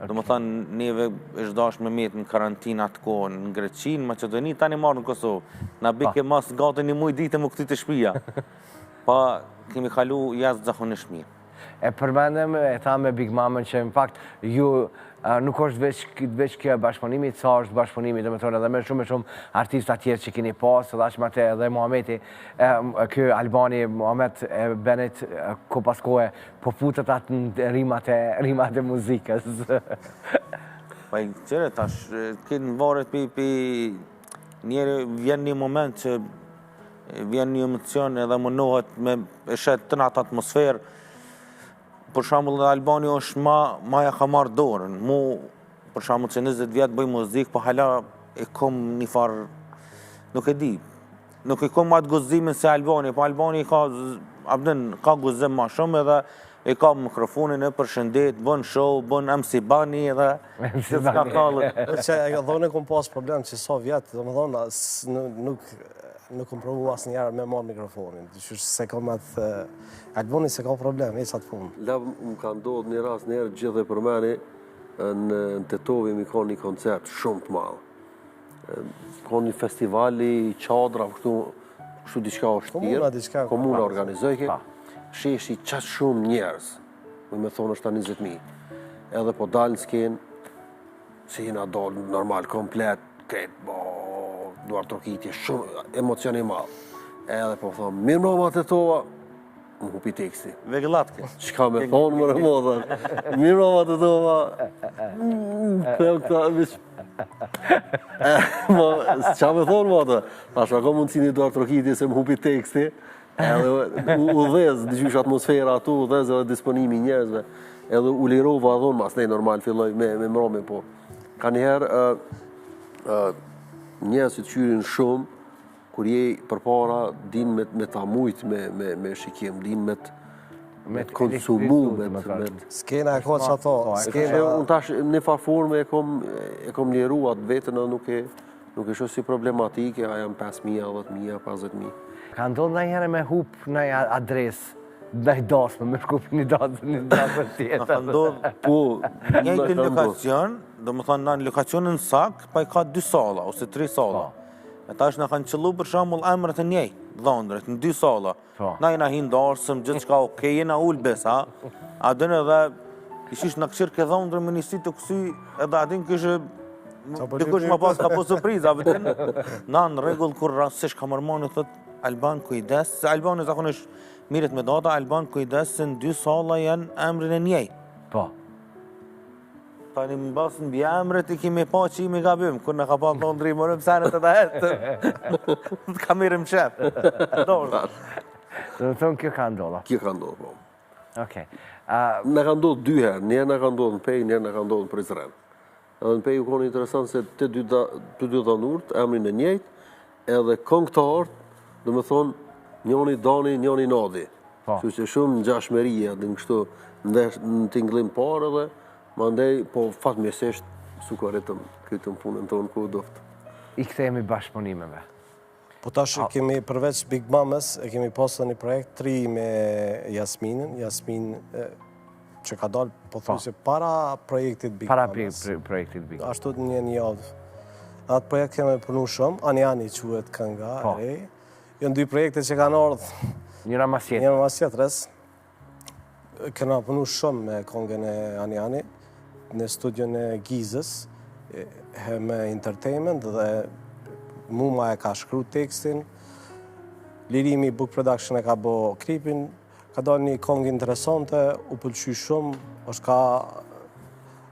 Do më thanë, neve është dash me metë në karantina të kohë në Greqi, në Macedoni, ta një marrë në Kosovë. Na bike mas gati një muj dite më këty të shpia. Pa kemi kalu jashtë zakonisht mirë. E përmendem, e tha me Big Mamën që në fakt ju nuk është veç kjo bashkëpunimi, sa është bashkëpunimi, dhe me thonë edhe me shumë artistë atjerë që keni pas, edhe ashtë mate edhe Muhameti, kjo Albani, Muhamet Benet, ko paskohe, po futët atë në rimat e muzikës. Pa i qëre tash, kënë varet për njerë vjen një moment që vjen një emocion edhe mundohet me shet të natë atmosferë. Për shembull Albani është ma ja ka marrë dorën. Mu, për shembull që 20 vjetë bëj muzikë, po hala e kom një farë, nuk e di. Nuk e kom atë guzimin se Albani, po Albani ka guzim ma shumë edhe e ka mikrofonin e përshëndet, bën show, bën MC Bani edhe që s'ka kallët. Që e dhone kom pas problem që sa vjetë, dhe më thonë, nuk kom provu asë njerë me marrë mikrofonin. Dyqysh se kom atë, Albani se ka problem, e sa të punë. Lav më ka ndodhë një rast njerë gjithë dhe për meni, në Tetovi mi ka një koncert shumë të madhë. Ka një festivali, qadra, kështu diçka është tjerë, komuna organizojke. Sheshi qatë shumë njerës, me thonë është ta 20.000, edhe po dalë në skenë, si jena dalë normal, komplet, kretë, duar trokitje, shumë emocioni madhë. Edhe po thonë, mirë mroma Tetova, më hupi teksti. Veglatke. Qka me thonë më rëmodhën, mirë mroma Tetova, qa me thonë më atë, tash ako mundësi një duar trokitje se më hupi teksti, edhe u dhez, diqysh atmosfera atu, u dhez edhe disponimi njerëzve, edhe u lirova adhon, mas nej normal filloj me mrome, po. Ka njëherë, njerëz që të qyrin shumë, kur je për para, din me ta mujt me shikim, din me të konsumu, Skena e ka që ato. Unë tash në farforme e kom liru atë vetën, nuk e shumë si problematike, a jam 5.000, 10.000, 50.000. Ka ndodhë në njëre me hup në adresë, në i dasme, me shkup një dasme tjetër. Ka ndodhë, po, njëjtë në lokacion, do më thonë në lokacionin sak, pa i ka 2 sala, ose 3 sala. E ta është në kanë qëllu për shambull emrët e njëjtë, dhëndrët, në 2 sala. Na jena hinë darsëm, gjithë shka okej, jena ullë besa, a dënë edhe, ishish në këshirë ke dhëndrë me njësi të kësi, edhe adin kështë, dikush ma pas ka po surpriza, na në regull kur rastësish ka mërmoni, thët, Alban kujdes, se Albani zakonisht miret me data, Alban kujdes se në 2 sala janë emrin e njej. Po. Tani më basë në bja emret i kemi pa që i mi gabim, kur në ka pa të ndri mërëm senet edhe hetë, të ka mirëm qep. Dhe më thonë kjo ka ndodha? Kjo ka ndodhë, po. Okej. Në ka ndodhë 2 herë, njerë në ka ndodhë në Pej, njerë në ka ndodhë në Prizren. Edhe në Pej u konë interesant se të dy dhanurt, emrin e njejt, edhe këngëtarët, dhe me thonë, njoni Dani, njoni Nadi. Që që shumë në gjashmeria, dhe në kështu në tinglim parë dhe, ma ndej, po fatmjesisht, su ka rritëm këtëm punën tonë ku doftë. I këthejemi bashkëpunimeve. Po tash kemi përveç Big Mamas, e kemi pasë një projekt 3 me Jasminin, Jasmin që ka dalë, po thuj se para projektit Big Mamas. Para projektit Big Mamas. Ashtu një javë. Atë projekt kemi përnu shumë, Ani quhet kënga, Jënë 2 projekte që kanë ardhë. Njëra mas tjetër. Njëra mas tjetërës. Këna përnu shumë me kongën e Ani, në studion e Gizës, me entertainment dhe Muma e ka shkru tekstin, Lirimi Book Production e ka bo klipin, ka do një kongë interesante, u pëlqy shumë, është ka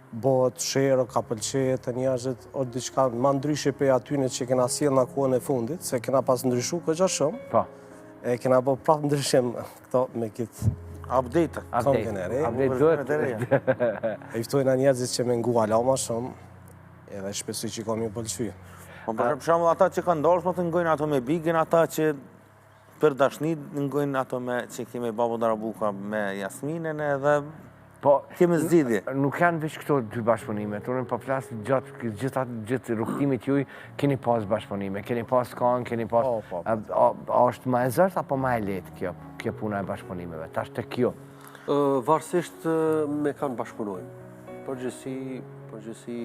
bëhet shero, ka pëlqejet të njerëzit, o diçka ma ndryshe për atyne që kena sjell në kohën e fundit, se kena pas ndryshu këgja shumë, e kena bo prapë ndryshim këto me kitë kongën e re. E iftojnë njerëzit që me ngu alama shumë, edhe shpesuj që kam ju pëlqy. Për shumë ata që kanë ndarës, më të ngojnë ato me Bigin, ata që për dashnit ngojnë ato që kemi Babo Darabuka me Jasminen edhe kemi zgjidhje. Nuk janë veç këto 2 bashkëpunime, të unë po flasë gjithë rrugtimit juj, keni pas bashkëpunime, keni pas kanë, keni pas... A është ma e zërët apo ma e letë kjo puna e bashkëpunimeve? Ta është të kjo? Varsisht me kanë bashkëpunojnë. Përgjësi,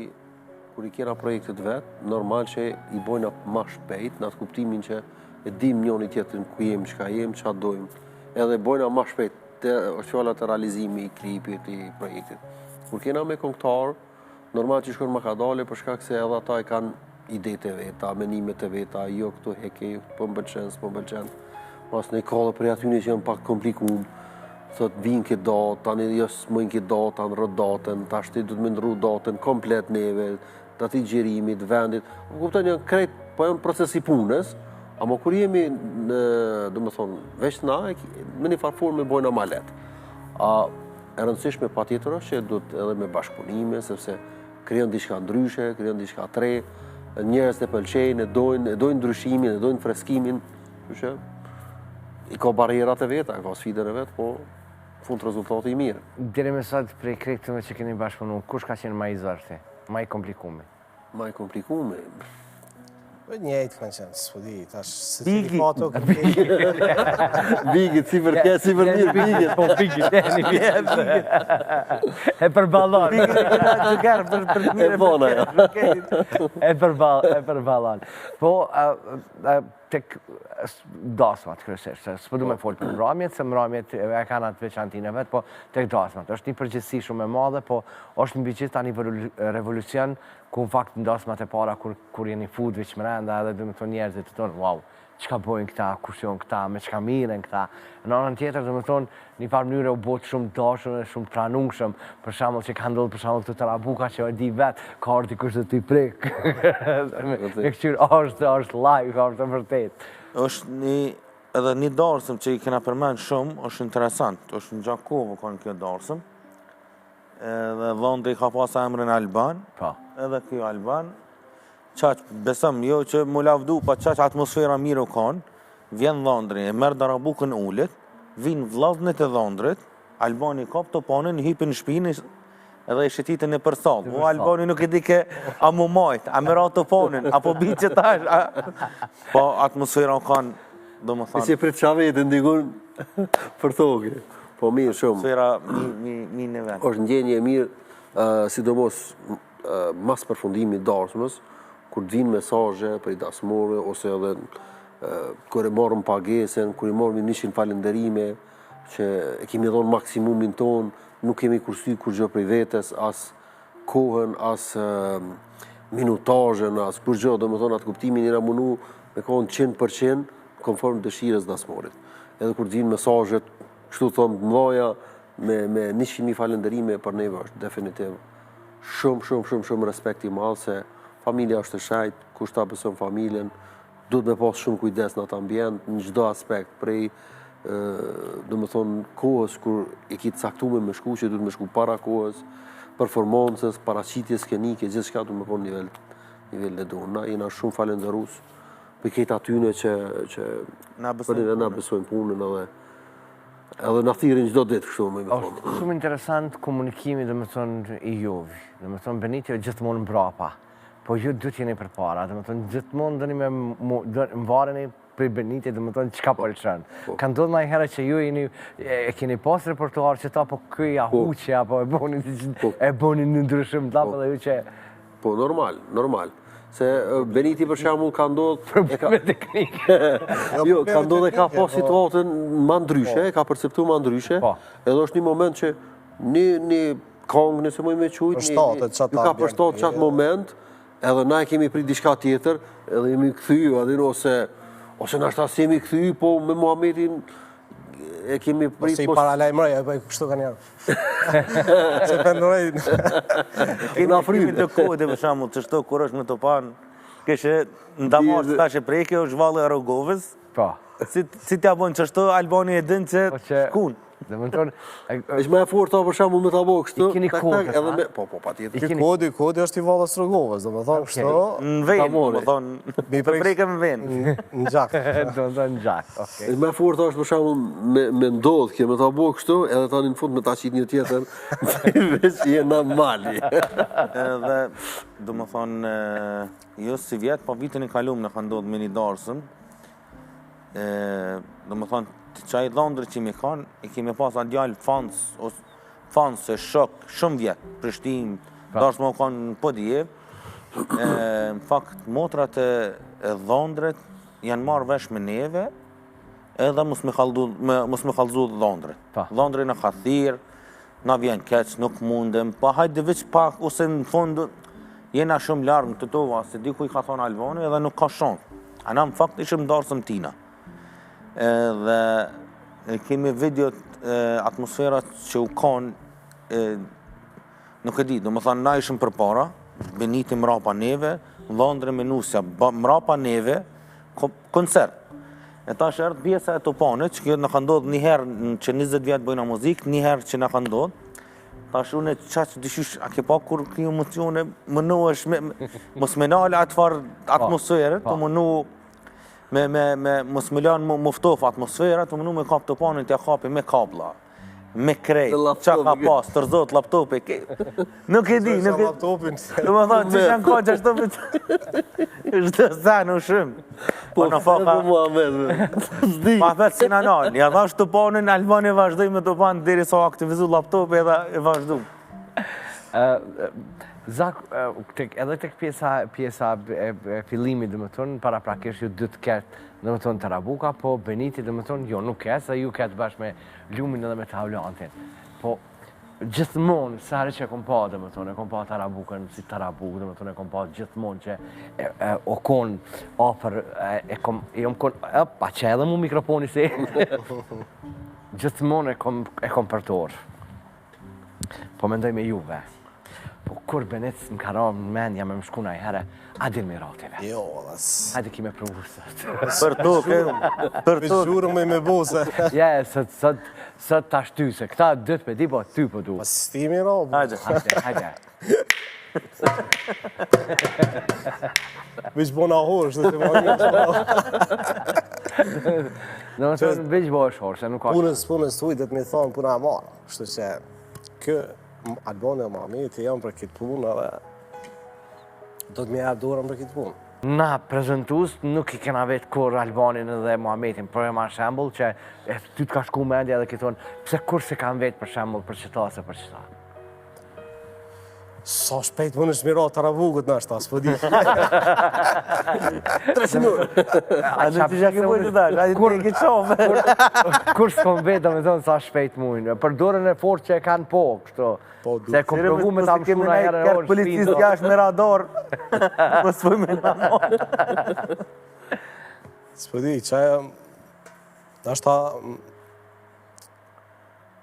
kur i kena projektet vetë, normal që i bojna ma shpejt, në atë kuptimin që e dim njoni tjetërin ku jem, qka jem, qa dojmë, edhe bojna ma shpejt, është fjalla të realizimi i klipit, i projektit. Kur kena me këngëtar, normal që shkon Makadale për shkak se edhe ata e kanë idetë e veta, menimet e veta, jo këtu heke, po m'pëlqen, s'po m'pëlqen. Pas në kohë për aty që janë pak komplikuar. Thot vinë këtë datë, tani jo s'mojnë këtë datë, tanë rrët datën, tash ti du të më ndru datën komplet neve, të ati gjerimit, vendit. Kupton janë krejt, po janë procesi punës, ama kur jemi në, do më thonë, veç na, me një farformë me bojna ma letë. E rëndësishme pa tjetër është që du të edhe me bashkëpunime, sepse krijon diçka ndryshe, krijon diçka tre, njerëz të pëlqejnë, e dojnë ndryshimin, e dojnë freskimin, kështu i ka barrierat e veta, ka sfidën e vet, po fund rezultati i mirë. Deri me sot prej krejtëve që keni bashkëpunuar, kush ka qenë më i zorti, më i komplikuar? Më i komplikuar. Njëjtë kanë qenë, s'po di, tash se Bigi. foto Bigi, si për mirë, Bigi. Po Bigi, tani vjen. E përballon. E bona, ja. E përballon. Po tek dasmat kryesisht, s'po du me folë për mramjet, se mramjet e kanë atë veçantinë e vet, po tek dasmat. Është një përgjegjësi shumë e madhe, po është mbi gjithë tani revolucion ku në fakt në dasmat e para kur jeni fut veç mrenda edhe dhe me thonë njerëzit të tonë, wow, çka bojnë këta, kush janë këta, me çka miren këta. Në anën tjetër, dhe me thonë, një farë mënyrë u botë shumë dashur e shumë pranungshëm, për shembull që ka ndodhur për shembull këtu Tarabuka që e di vet, ka ardhi kush do t'i prek. Me këtyr është live, është e vërtet. Është edhe një darsëm që i kena përmend shumë, është interesant, është në Gjakovë kanë kjo darsëm. Edhe Londri ka pas emrin Alban, edhe kjo Alban, qaq besëm jo që mu lavdu, pa qaq atmosfera mirë u kanë, vjen Londri, e merë Darabukën ullet, vinë vllaznet e Londrit, Albani kap të panin, hipin në shpinë, edhe i shetitin e përsall. O Albani nuk e di ke a mu majt, a më ra të panin, apo bi që tash. Po atmosfera u kanë, do më thanë. Si për qave të ndigun për thoke. Po mirë shumë. Atmosfera mi në vend. Është ndjenje e mirë, sidomos mas përfundimit darsmës, kur të vinë mesazhe për i dasmorëve, ose edhe kur e morëm pagesen, kur i morëm 100 falenderime, që e kemi dhonë maksimumin tonë, nuk kemi kursy kur gjë prej vetes, as kohën, as minutazhen, as kur gjë, do më thonë atë kuptimin i na munu me kohën 100% konform dëshirës dasmorit. Edhe kur të vinë mesazhet, kështu thonë të mëdha, me 100.000 falenderime për neve është definitiv shumë respekt i madh, se familja është e shajt, kush ta beson familjen, duhet me pas shumë kujdes në atë ambient, në çdo aspekt, prej do më thonë kohës kur e ki caktuar me shku, që duhet me shku para kohës, performancës, paraqitjes skenike, gjithçka duhet me kon nivel e duhur. Na jena shumë falenderues për këtë atyne që na besojnë punën edhe na thirrin çdo ditë kështu me thonë. Është shumë interesant komunikimi, dhe me thonë, i juve. Dhe me thonë, Benitio gjithmonë mbrapa, po ju duhet jeni përpara, dhe me thonë, gjithmonë dëni me mvareni për Benitio, dhe me thonë, çka pëlqen. Ka ndodhur ndonjë herë që ju e keni pas repertuar që ta, po ky ja huqe, apo e boni në ndryshim të apo dhe ju që... Po, normal. Se Beniti për shembull ka ndodhur probleme teknike. Jo, ka ndodhur e ka pas situatën më ndryshe, ka perceptuar më ndryshe. Edhe është një moment që një këngë nëse më me qujt, ju ka përshtatet çat moment, edhe na e kemi prit diçka tjetër, edhe jemi kthyer aty ose na shtas jemi kthyer, po me Muhamedin e kemi prit po si paralajmëroj, apo kështu kanë janë. Se pendoj. Kemi të kohë dhe për shembull çdo kur është në Topan, këshë ndamar tash e prekë është valli Rogovës. Po. Si t'ia bën çështë Albani e din se shkun. Dhe më tonë... është më e fortë për shembull me ta bëu kështu. I keni kodë, po patjetër. Kodi është i vallës Rogovës, domethënë kështu. Në vend, domethënë, të prekëm në vend. Në gjak. Domethënë në gjak, okej. Më e fortë është për shembull me ndodh që me ta bëu kështu, edhe tani në fund me ta qit një tjetër, veç jena mali. Edhe domethënë jo si vjet, po vitin e kaluar na ka ndodhur me një darsëm. Domethënë çaj Londrë që mi kanë, i kemi pas atë djalë fans e shok shumë vjet, Prishtinë, darsë më kanë po dje. Në fakt, motrat e Londrët janë marrë vesh me neve, edhe mos me kallzu Londrët. Londrë në ka thirr, na vjen keq, nuk mundem, pa hajde veç pak, ose në fund jena shumë largë të tova, se diku i ka thonë Albani edhe nuk ka shans. Ana në fakt ishëm darësëm tina. Dhe kemi videot, atmosferat që u kanë, nuk e di, do më thanë na ishëm për para, Beniti mrapa neve, Londre me Nusja, mrapa neve, koncert. E tash erdhë pjesa e Topanit, që kjo në ka ndodhë njëherë që 20 vjetë bëjna muzikë, njëherë që në ka ndodhë. Tash unë e qaqë dyshysh, a ke pa kur kjo emocione, më nu është, mos me nalë atë farë atmosferët, të më nu, mos me lanë muftof atmosferët, të më nu me kap Topanit, ja kapi me kabla. Me krejt, qa ka pas, tërzot, laptopi, nuk e di, nuk e di. Në më thonë, që janë ka gjashtopit, është të zanë u shumë. Po në faka, Muhamet si në nalë, ja dhash të panin, Albani vazhdoj me të panin, deri sa aktivizu laptopi edhe e vazhdu. Zak, edhe tek pjesa e fillimit, dhe më tonë, para prakesh ju dhëtë ketë, dhe më tonë Tarabuka, po Beniti, dhe më tonë, jo nuk ketë, se ju ketë bashkë me Lumin edhe me Taulantin. Po, gjithmonë, sa herë që e kom pa, dhe më tonë, e kom pa Tarabukën si Tarabuk, dhe më tonë, e kom pa gjithmonë që o konë afer, e kom konë, pa që edhe mu mikrofoni se, gjithmonë e kom përtorë. Po mendoj me juve. Po kur Benec më ka ra në mendja me më shku na i herë, adin me rative. Jo, das. Hajde kime provusat. Për tukë, për tukë. Shurë me bose. Ja, sot ta shty, se këta dët me di, po ty po du. Pas stimi ra. Hajde. Veç bona horë, shtë të marrë. Në më tonë, veç bo është horë, se nuk ka Punës të ujtë me thonë puna e marë. Shtë që kë Albani e Muhameti janë për këtë punë edhe do të me jabë dorën për këtë punë. Na prezentus nuk i kena vetë kur Albanin edhe Muhametin, për e ma shembol që ty t'ka shku mendja dhe këtë tonë, pse kur se kanë vetë për shembol për qëta se për qëta? Sa shpejt më në shmira Tarabukët në ashtë, s'po di. 3 minutë. A në të gjake pojtë të dash, a në të ke qove. Kur s'kom vetë, do me thonë sa shpejt mujnë, për dorën e fort që e kanë po, kështu. Se kom provu me ta më shku na herë orë shpinë. Policistë jash me radar, më s'poj me radar. S'po di, që ashta...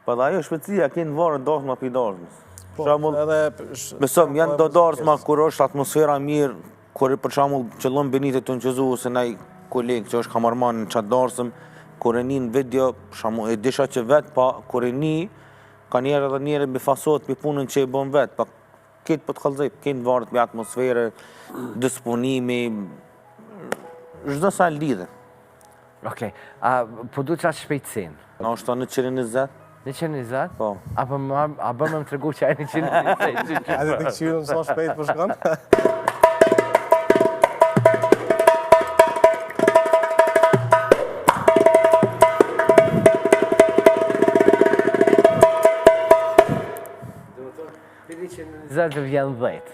Pa da ajo shpecia, kënë varën dorës ma pi dorës. Besëm, janë do dorës ma kur është atmosfera mirë, kur për shamull qëllon Benitit të nëqëzu, se naj kolegë që është kamarman në qatë dorësëm, kur e një në video, e disha që vetë, pa kur e një, ka njerë edhe njerë bifasot për punën që e bon vetë, pa këtë për të kalzej, këtë varët për atmosfere, disponimi, zdo sa lidhe. Okej, po du qatë shpejtësin? Na është ta 120? 120? Po. A bëm më të regu që e 120? Edhe të këqyrën sa shpejt për shkanë? Zërë vjen 10.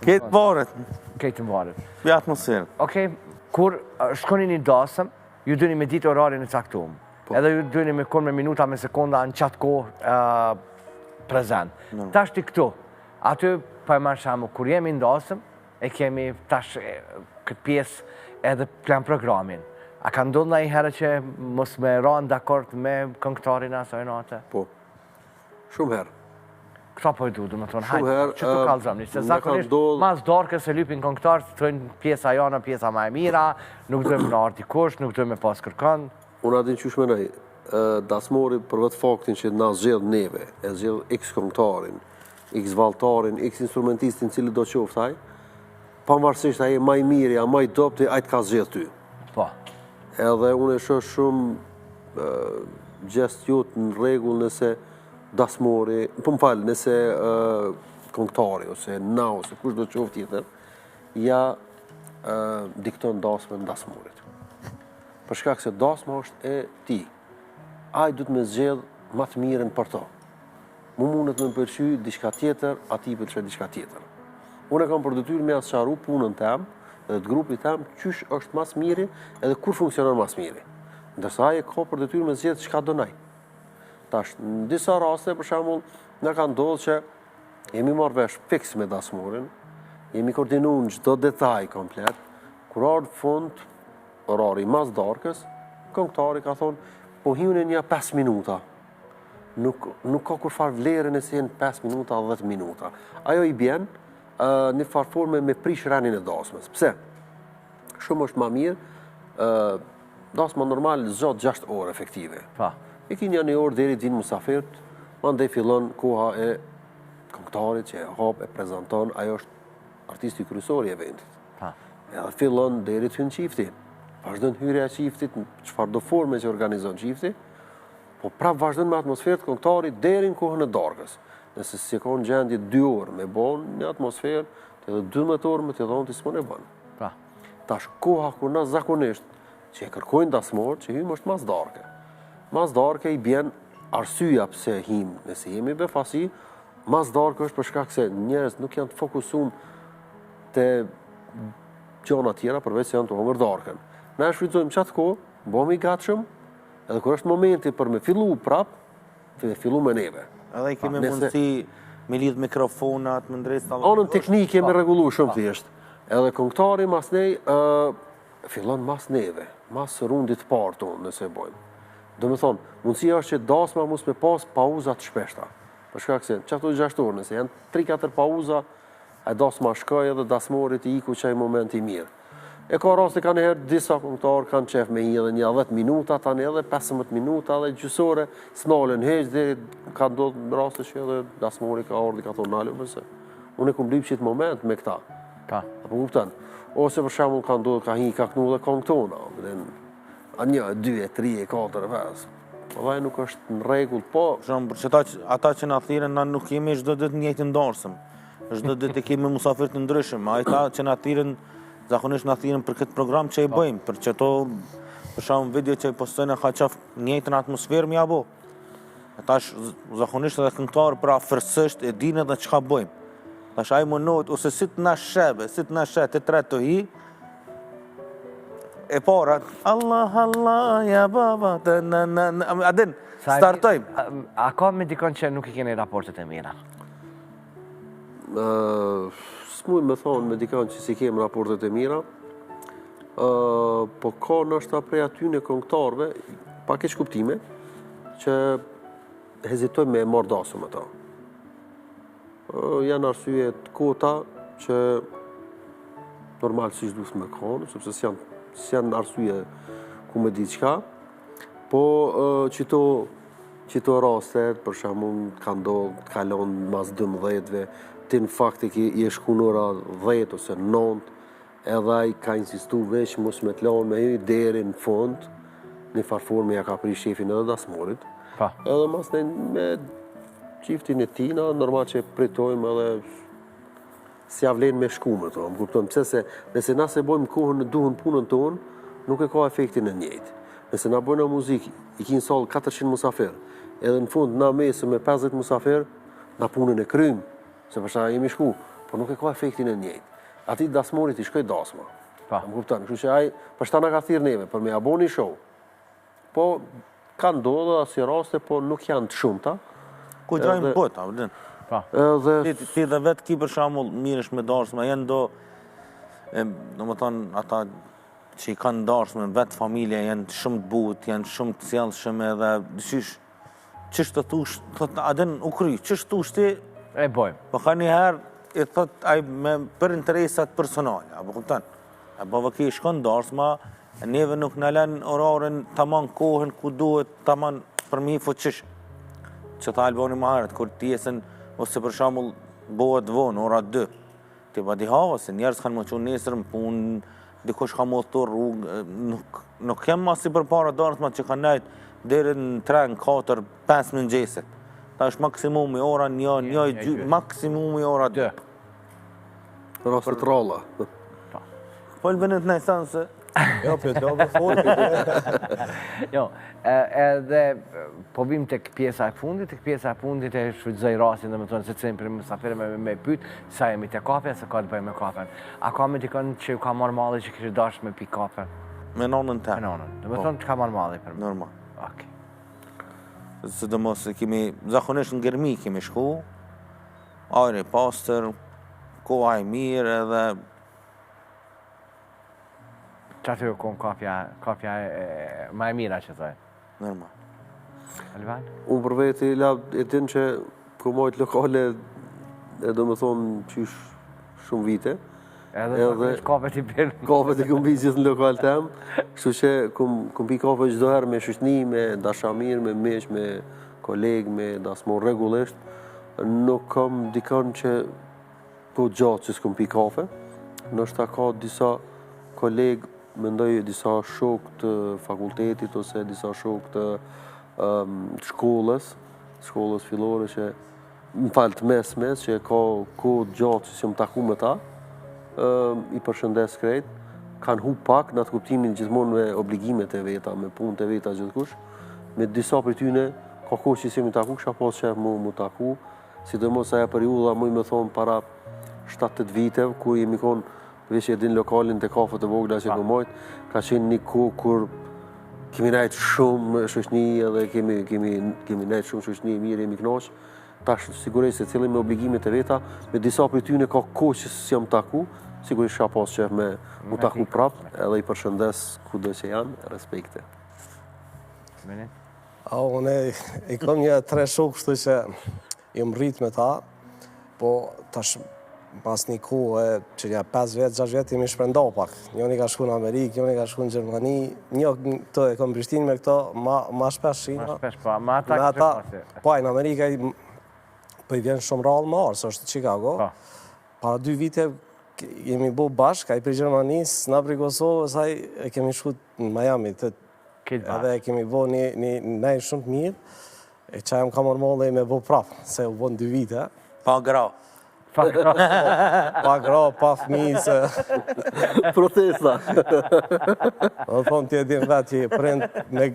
Këtë varët. Këtë varët. Për atmosferë. Okej, kur shkoni një dasëm, ju dëni me ditë orarin e caktumë. Edhe ju dëni me konë me minuta, me sekonda në qatë kohë prezent. Tash të këtu, aty për e marë shamu, kur jemi në dasëm, e kemi tash këtë pjesë edhe plan programin. A ka ndodhë në i herë që mos me ranë dakord me këngëtarin asoj natë? Po, shumë herë. Këta po e du, dhe më tonë, hajtë, që të kalëzëm një, se zakonisht, mas darke se lypin këngëtarë, të thënë pjesa jana, pjesa ma e mira, nuk dojmë në arti kush, nuk dojmë me pas kërkan. Unë adin që shmenaj, dasmori për vetë faktin që na zgjedh neve, e zgjedh x këngëtarin, x valtarin, x instrumentistin cili do qoftaj, pavarësisht ai maj mirë, a maj dopti, ai të ka zgjedh ty. Po. Edhe unë e shoh shumë gjest jotë në rregull nëse dasmori, po më falë, nëse këngëtari, ose na, ose kush do qoftë tjetër, ja dikton dasmën dasmorit. Për shkak se dasma është e ti. Ai du të me zgjedh më të mirën për to. Mu mundet me më përqy diçka tjetër, ati për që diçka tjetër. Unë e kam për detyrë me asqaru punën tem, edhe të grupit tem, qysh është mas miri edhe kur funksionon mas miri. Ndërsa ai ka për detyrë me zgjedh çka donaj. Tash, në disa raste, për shembull, na ka ndodhur që jemi marrë vesh fiks me dasmorin, jemi koordinuar çdo detaj komplet, kur ardh fund orari mas darkës, këngëtari ka thonë, po hiune një 5 minuta. Nuk ka kur farë vlerë nëse jenë 5 minuta, 10 minuta. Ajo i bjen një farë forme me prish rënien e dasmës. Pse? Shumë është ma mirë, dasma normal zgjat 6 orë efektive. I ki një orë deri vinë musafirt, mandej fillon koha e këngëtarit që e hap, e prezanton, ajo është artisti kryesor i eventit. Edhe fillon deri të hynë qifti. Vazhdon hyrja e qiftit, në çfarëdo forme që organizon qifti, po prap vazhdon me atmosferë të këngëtarit deri në kohën e darkës. Nëse si ka në gjendje 2 orë me bon një atmosferë, edhe 12 orë me të dhonë të s'mon e bën. Tash koha kur na zakonisht që e kërkojnë dasmor, që hymë është mas darke. Mas darke i bjen arsyeja pse him, nëse jemi befasi, mas darke është për shkak se njerëz nuk janë të fokusuar te gjëra tjera përveç se janë të hongër darkën. Na shfrytëzojmë çat kohë, bëhemi gatshëm, edhe kur është momenti për me fillu prap, të fillu me neve. Edhe i kemi mundësi me lidh mikrofonat, me ndres talon. Anën teknike me rregullu shumë thjesht. Edhe këngëtari mas nej fillon mas neve, mas rundit parë tonë nëse e bëjmë. Do me thonë, mundësia është që dasma mos me pas pauzat shpeshta. Për shkak se çato 6 orë, nëse janë 3-4 pauza, ai dasma shkoj edhe dasmorit i iku çaj momenti i mirë. E ka raste kanë herë disa këngëtarë kanë qef me hi edhe një 10 minuta, tani edhe 15 minuta dhe gjysore, s'nalen heq deri ka ndodhur në raste që edhe dasmori ka ardhi ka thonë nalo përse. Unë e kum blip qit moment me këta. Apo kupton? Ose për shembull ka ndodhur ka hi ka knu dhe këngëtona, a 1, 2, 3, 4, 5. Po nuk është në rregull, po. Për ata që na thirrën, na nuk jemi çdo ditë në njëjtin darsëm. Çdo ditë kemi musafir të ndryshëm, ata që na thirrën zakonisht na thirrën për këtë program që i bëjmë, për çeto për shkak video që i postojnë ka qaf njëjtën atmosferë më apo. Tash zakonisht edhe këngëtar për afërsisht e dinë edhe çka bëjmë. Tash ai mënohet ose si të na shebe, si të na shet të tretë të hi. E para, Allah, Allah, ja baba, adin, startojmë. A ka me dikon që nuk i keni raportet e mira? S'mujmë me thonë me dikon që si kemë raportet e mira, po ka nështë prej aty në këngëtarve, pa keq kuptime, që hezitojmë me marrë dasëm ata. Janë arsye të kota që normal si duhet me kanë, sepse s'janë arsye ku me di qka, po qito rastet, për shembull, ka ndodhur, kalon mas 12-ve, ti në fakt i e shku në ora 10 ose 9, edhe ai ka insistu veç mos me të lanë me hy deri në fund, një farforme ja ka pri shefin edhe dasmorit. Edhe mas me qiftin e tina, normal që pritojmë edhe si avlen me shku me to, më kuptojmë, pse se nëse na se bojmë kohën në duhën punën tonë, nuk e ka efektin e njëjtë. Nëse na bojnë muzikë, i kinë salë 400 musafir, edhe në fund na mesë me 50 musafir, na punën e krymë, se përsa jemi shku, por nuk e ka efektin e njëjtë. Ati dasmorit i shkoj dasma. Më kuptojmë, kështu që ai përshta na ka thirrë neve për me aboni show. Po ka ndodhur as raste, po nuk janë të shumta. Ku drejmë bota, vëllin. Ti dhe vetë ki për shembull mirësh me darsma, janë domethënë ata që i kanë darsme vetë familja janë shumë të butë, janë shumë të sjellshëm edhe dyshis ç'është të thush, thotë adin u kry, ç'është thush ti e bojmë. Po ka një herë i thot ai për interesat personale, apo kupton? Apo vaki shkon darsma, neve nuk na lën oraren tamam kohën ku duhet tamam për mi fuqish. Që ta Albani më herët, kur tjesën, ose për shembull bëhet vonë, ora 2, ti pa di hava, se njerëz kanë më qunë nesër në punë, dikush ka më thur rrugë, nuk kem masi për para darsma që kanë nejtë deri në 3, 4, 5 mëngjesit. Ta është maksimumi ora 1, maksimumi ora 2. Rastet ralla. Po lë bënët në thënë se... Jo, për të dobë fonë. Jo, edhe po vim tek pjesa e fundit, e shfrytëzoj rastin, domethënë se cem për mysafirë me pyet sa jemi te kafe, se ka të bëjë me kafen. A ka me dikon që ka marrë malli që kishte dashur me pi kafe? Me nonën të. Me nonën. Domethënë çka marrë malli për? Normal. Okej. sidomos kemi zakonisht në gërmi kemi shku, ajri pastër, koha e mirë edhe që aty u konë kopja ma e mira që thoi? normal. Elvan? Unë për veti e din që ku mojt lokale e do me thonë qysh shumë vite. Edhe kafe t'i pirë. Kafe t'i këmbi gjithë në lokal tem, kështu që këm pi kafe çdo herë me shoqni, me dashamir, me miq, me kolegë, me dasmor rregullisht. Nuk kam dikon që po gjatë që s'këm pi kafe. Nështë ka disa kolegë, mendoj disa shok të fakultetit ose disa shok të shkollës fillore që më falë të mes që ka kohë gjatë që jam taku me ta, i përshëndes krejt, kanë hu pak në atë kuptimin gjithmonë me obligimet e veta, me punët e veta gjithkush, me disa për tyne, ka kohë që jemi taku, kësha pas që mu taku, sidomos aja periudha mu i me thonë para 7-8 vite, kur jemi konë veç e din lokalin të kafët e vogla që këmojt, ka qenë një kohë kur kemi najtë shumë shoqni edhe kemi najtë shumë shoqni mirë, jemi knoq. Tash sigurisht se cilin me obligimet e veta, me disa për tyne ka kohë që s'jam taku, sigurisht ka pas që me mu taku prapë, edhe i përshëndes kudo që janë, respekte. Unë i kom një 3 shok, kështu që jam rrit me ta, po tash pas një kohë që ja 5 vjetë, 6 vjetë jemi shprenda pak. Njoni ka shku në Amerikë, njoni ka shku në Gjermani, një të e kom Prishtinë me këto ma shpesh shina. Ma shpesh, po, ma ata kështë pasi. Po, në Amerikë po i vjen shumë rallë më arë, së është Chicago. Para 2 vite jemi bo bashkë, a i për Gjermanisë, na për Kosovës, a i kemi shku në Miami. Edhe kemi bo një nejë shumë të mirë, e që jam ka mërmollë e me bo prapë, se u bo në 2 vite. Pa gra. Pa gra, pa fëmijë. Protesta. Do thonë ti e din vetë që prind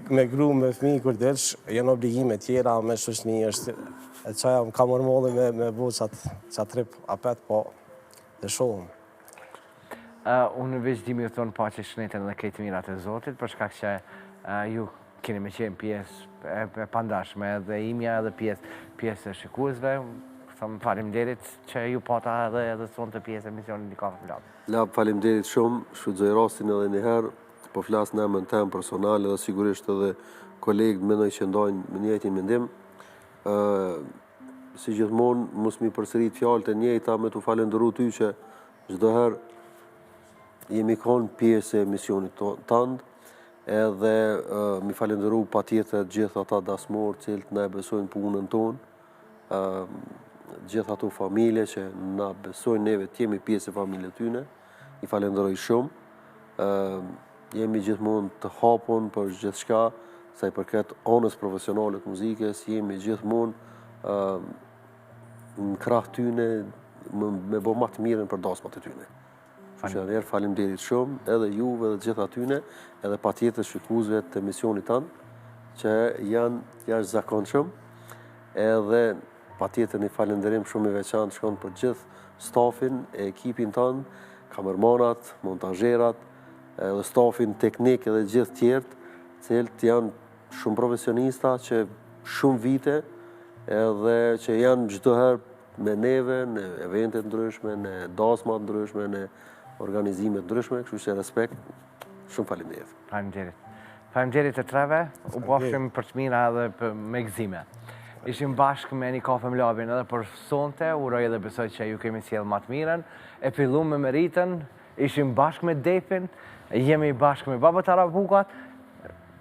me gru, me fëmijë kur delsh, janë obligime tjera me shoqni është. E qaja më ka mërmolli me bu qatë trip apet, po dhe shohëm. Unë veç dimi u thonë pa që shnetin dhe kejtë mirat e Zotit, për shkak që ju keni me qenë pjesë e pandashme dhe imja edhe pjesë e shikuesve. Thëmë faleminderit që ju pata edhe sonë të pjesë e misionin një kafe Mlabin. Lab, faleminderit shumë, shfrytëzoj rastin edhe njëherë, po flasë në emën tem personal edhe sigurisht edhe kolegët mendoj që ndojnë me njëjtin mendim. Si gjithmonë, mos mi përsërit fjalët e njëjta me t'u falendëru ty që çdo herë jemi konë pjesë e misionit tënd, edhe mi falendëru patjetër gjithë ata dasmorë cilët na e besojnë punën tonë, gjithë ato familje që na besojnë neve të jemi pjesë e familje tyne, i falenderoj shumë. Jemi gjithmonë të hapun për gjithë shka, sa i përket anës profesionale të muzikës, jemi gjithmonë në krah tyne, me bo ma të mirën për dasmat e tyne. Që njerë faleminderit shumë, edhe juve dhe gjitha tyne, edhe pa tjetër shikuesve të misionit tanë, që janë jashtëzakonshëm, edhe pa tjetër një falenderim shumë i veçantë shkon për gjithë stafin e ekipin tanë, kamermanat, montazherat, edhe stafin teknik edhe gjithë tjertë, cilët janë shumë profesionista që shumë vite, edhe që janë çdo herë me neve, në eventet ndryshme, në dasmat ndryshme, në organizimet ndryshme, kështu që respekt, shumë faleminderit. Faleminderit. Faleminderit të treve, u bofshim për të mira edhe me gëzime. Ishim bashkë me një kafe Mlabin edhe për sonte, uroj edhe besoj që ju kemi sjellë më të mirën, e fillum me meritën, ishim bashkë me Depin, jemi bashkë me Baba Tarabukat,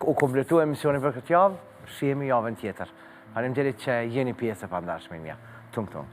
u kompletu emisioni për këtë javë, shihemi javën tjetër. Faleminderit që jeni pjesë e pandashme mja. Tung tung.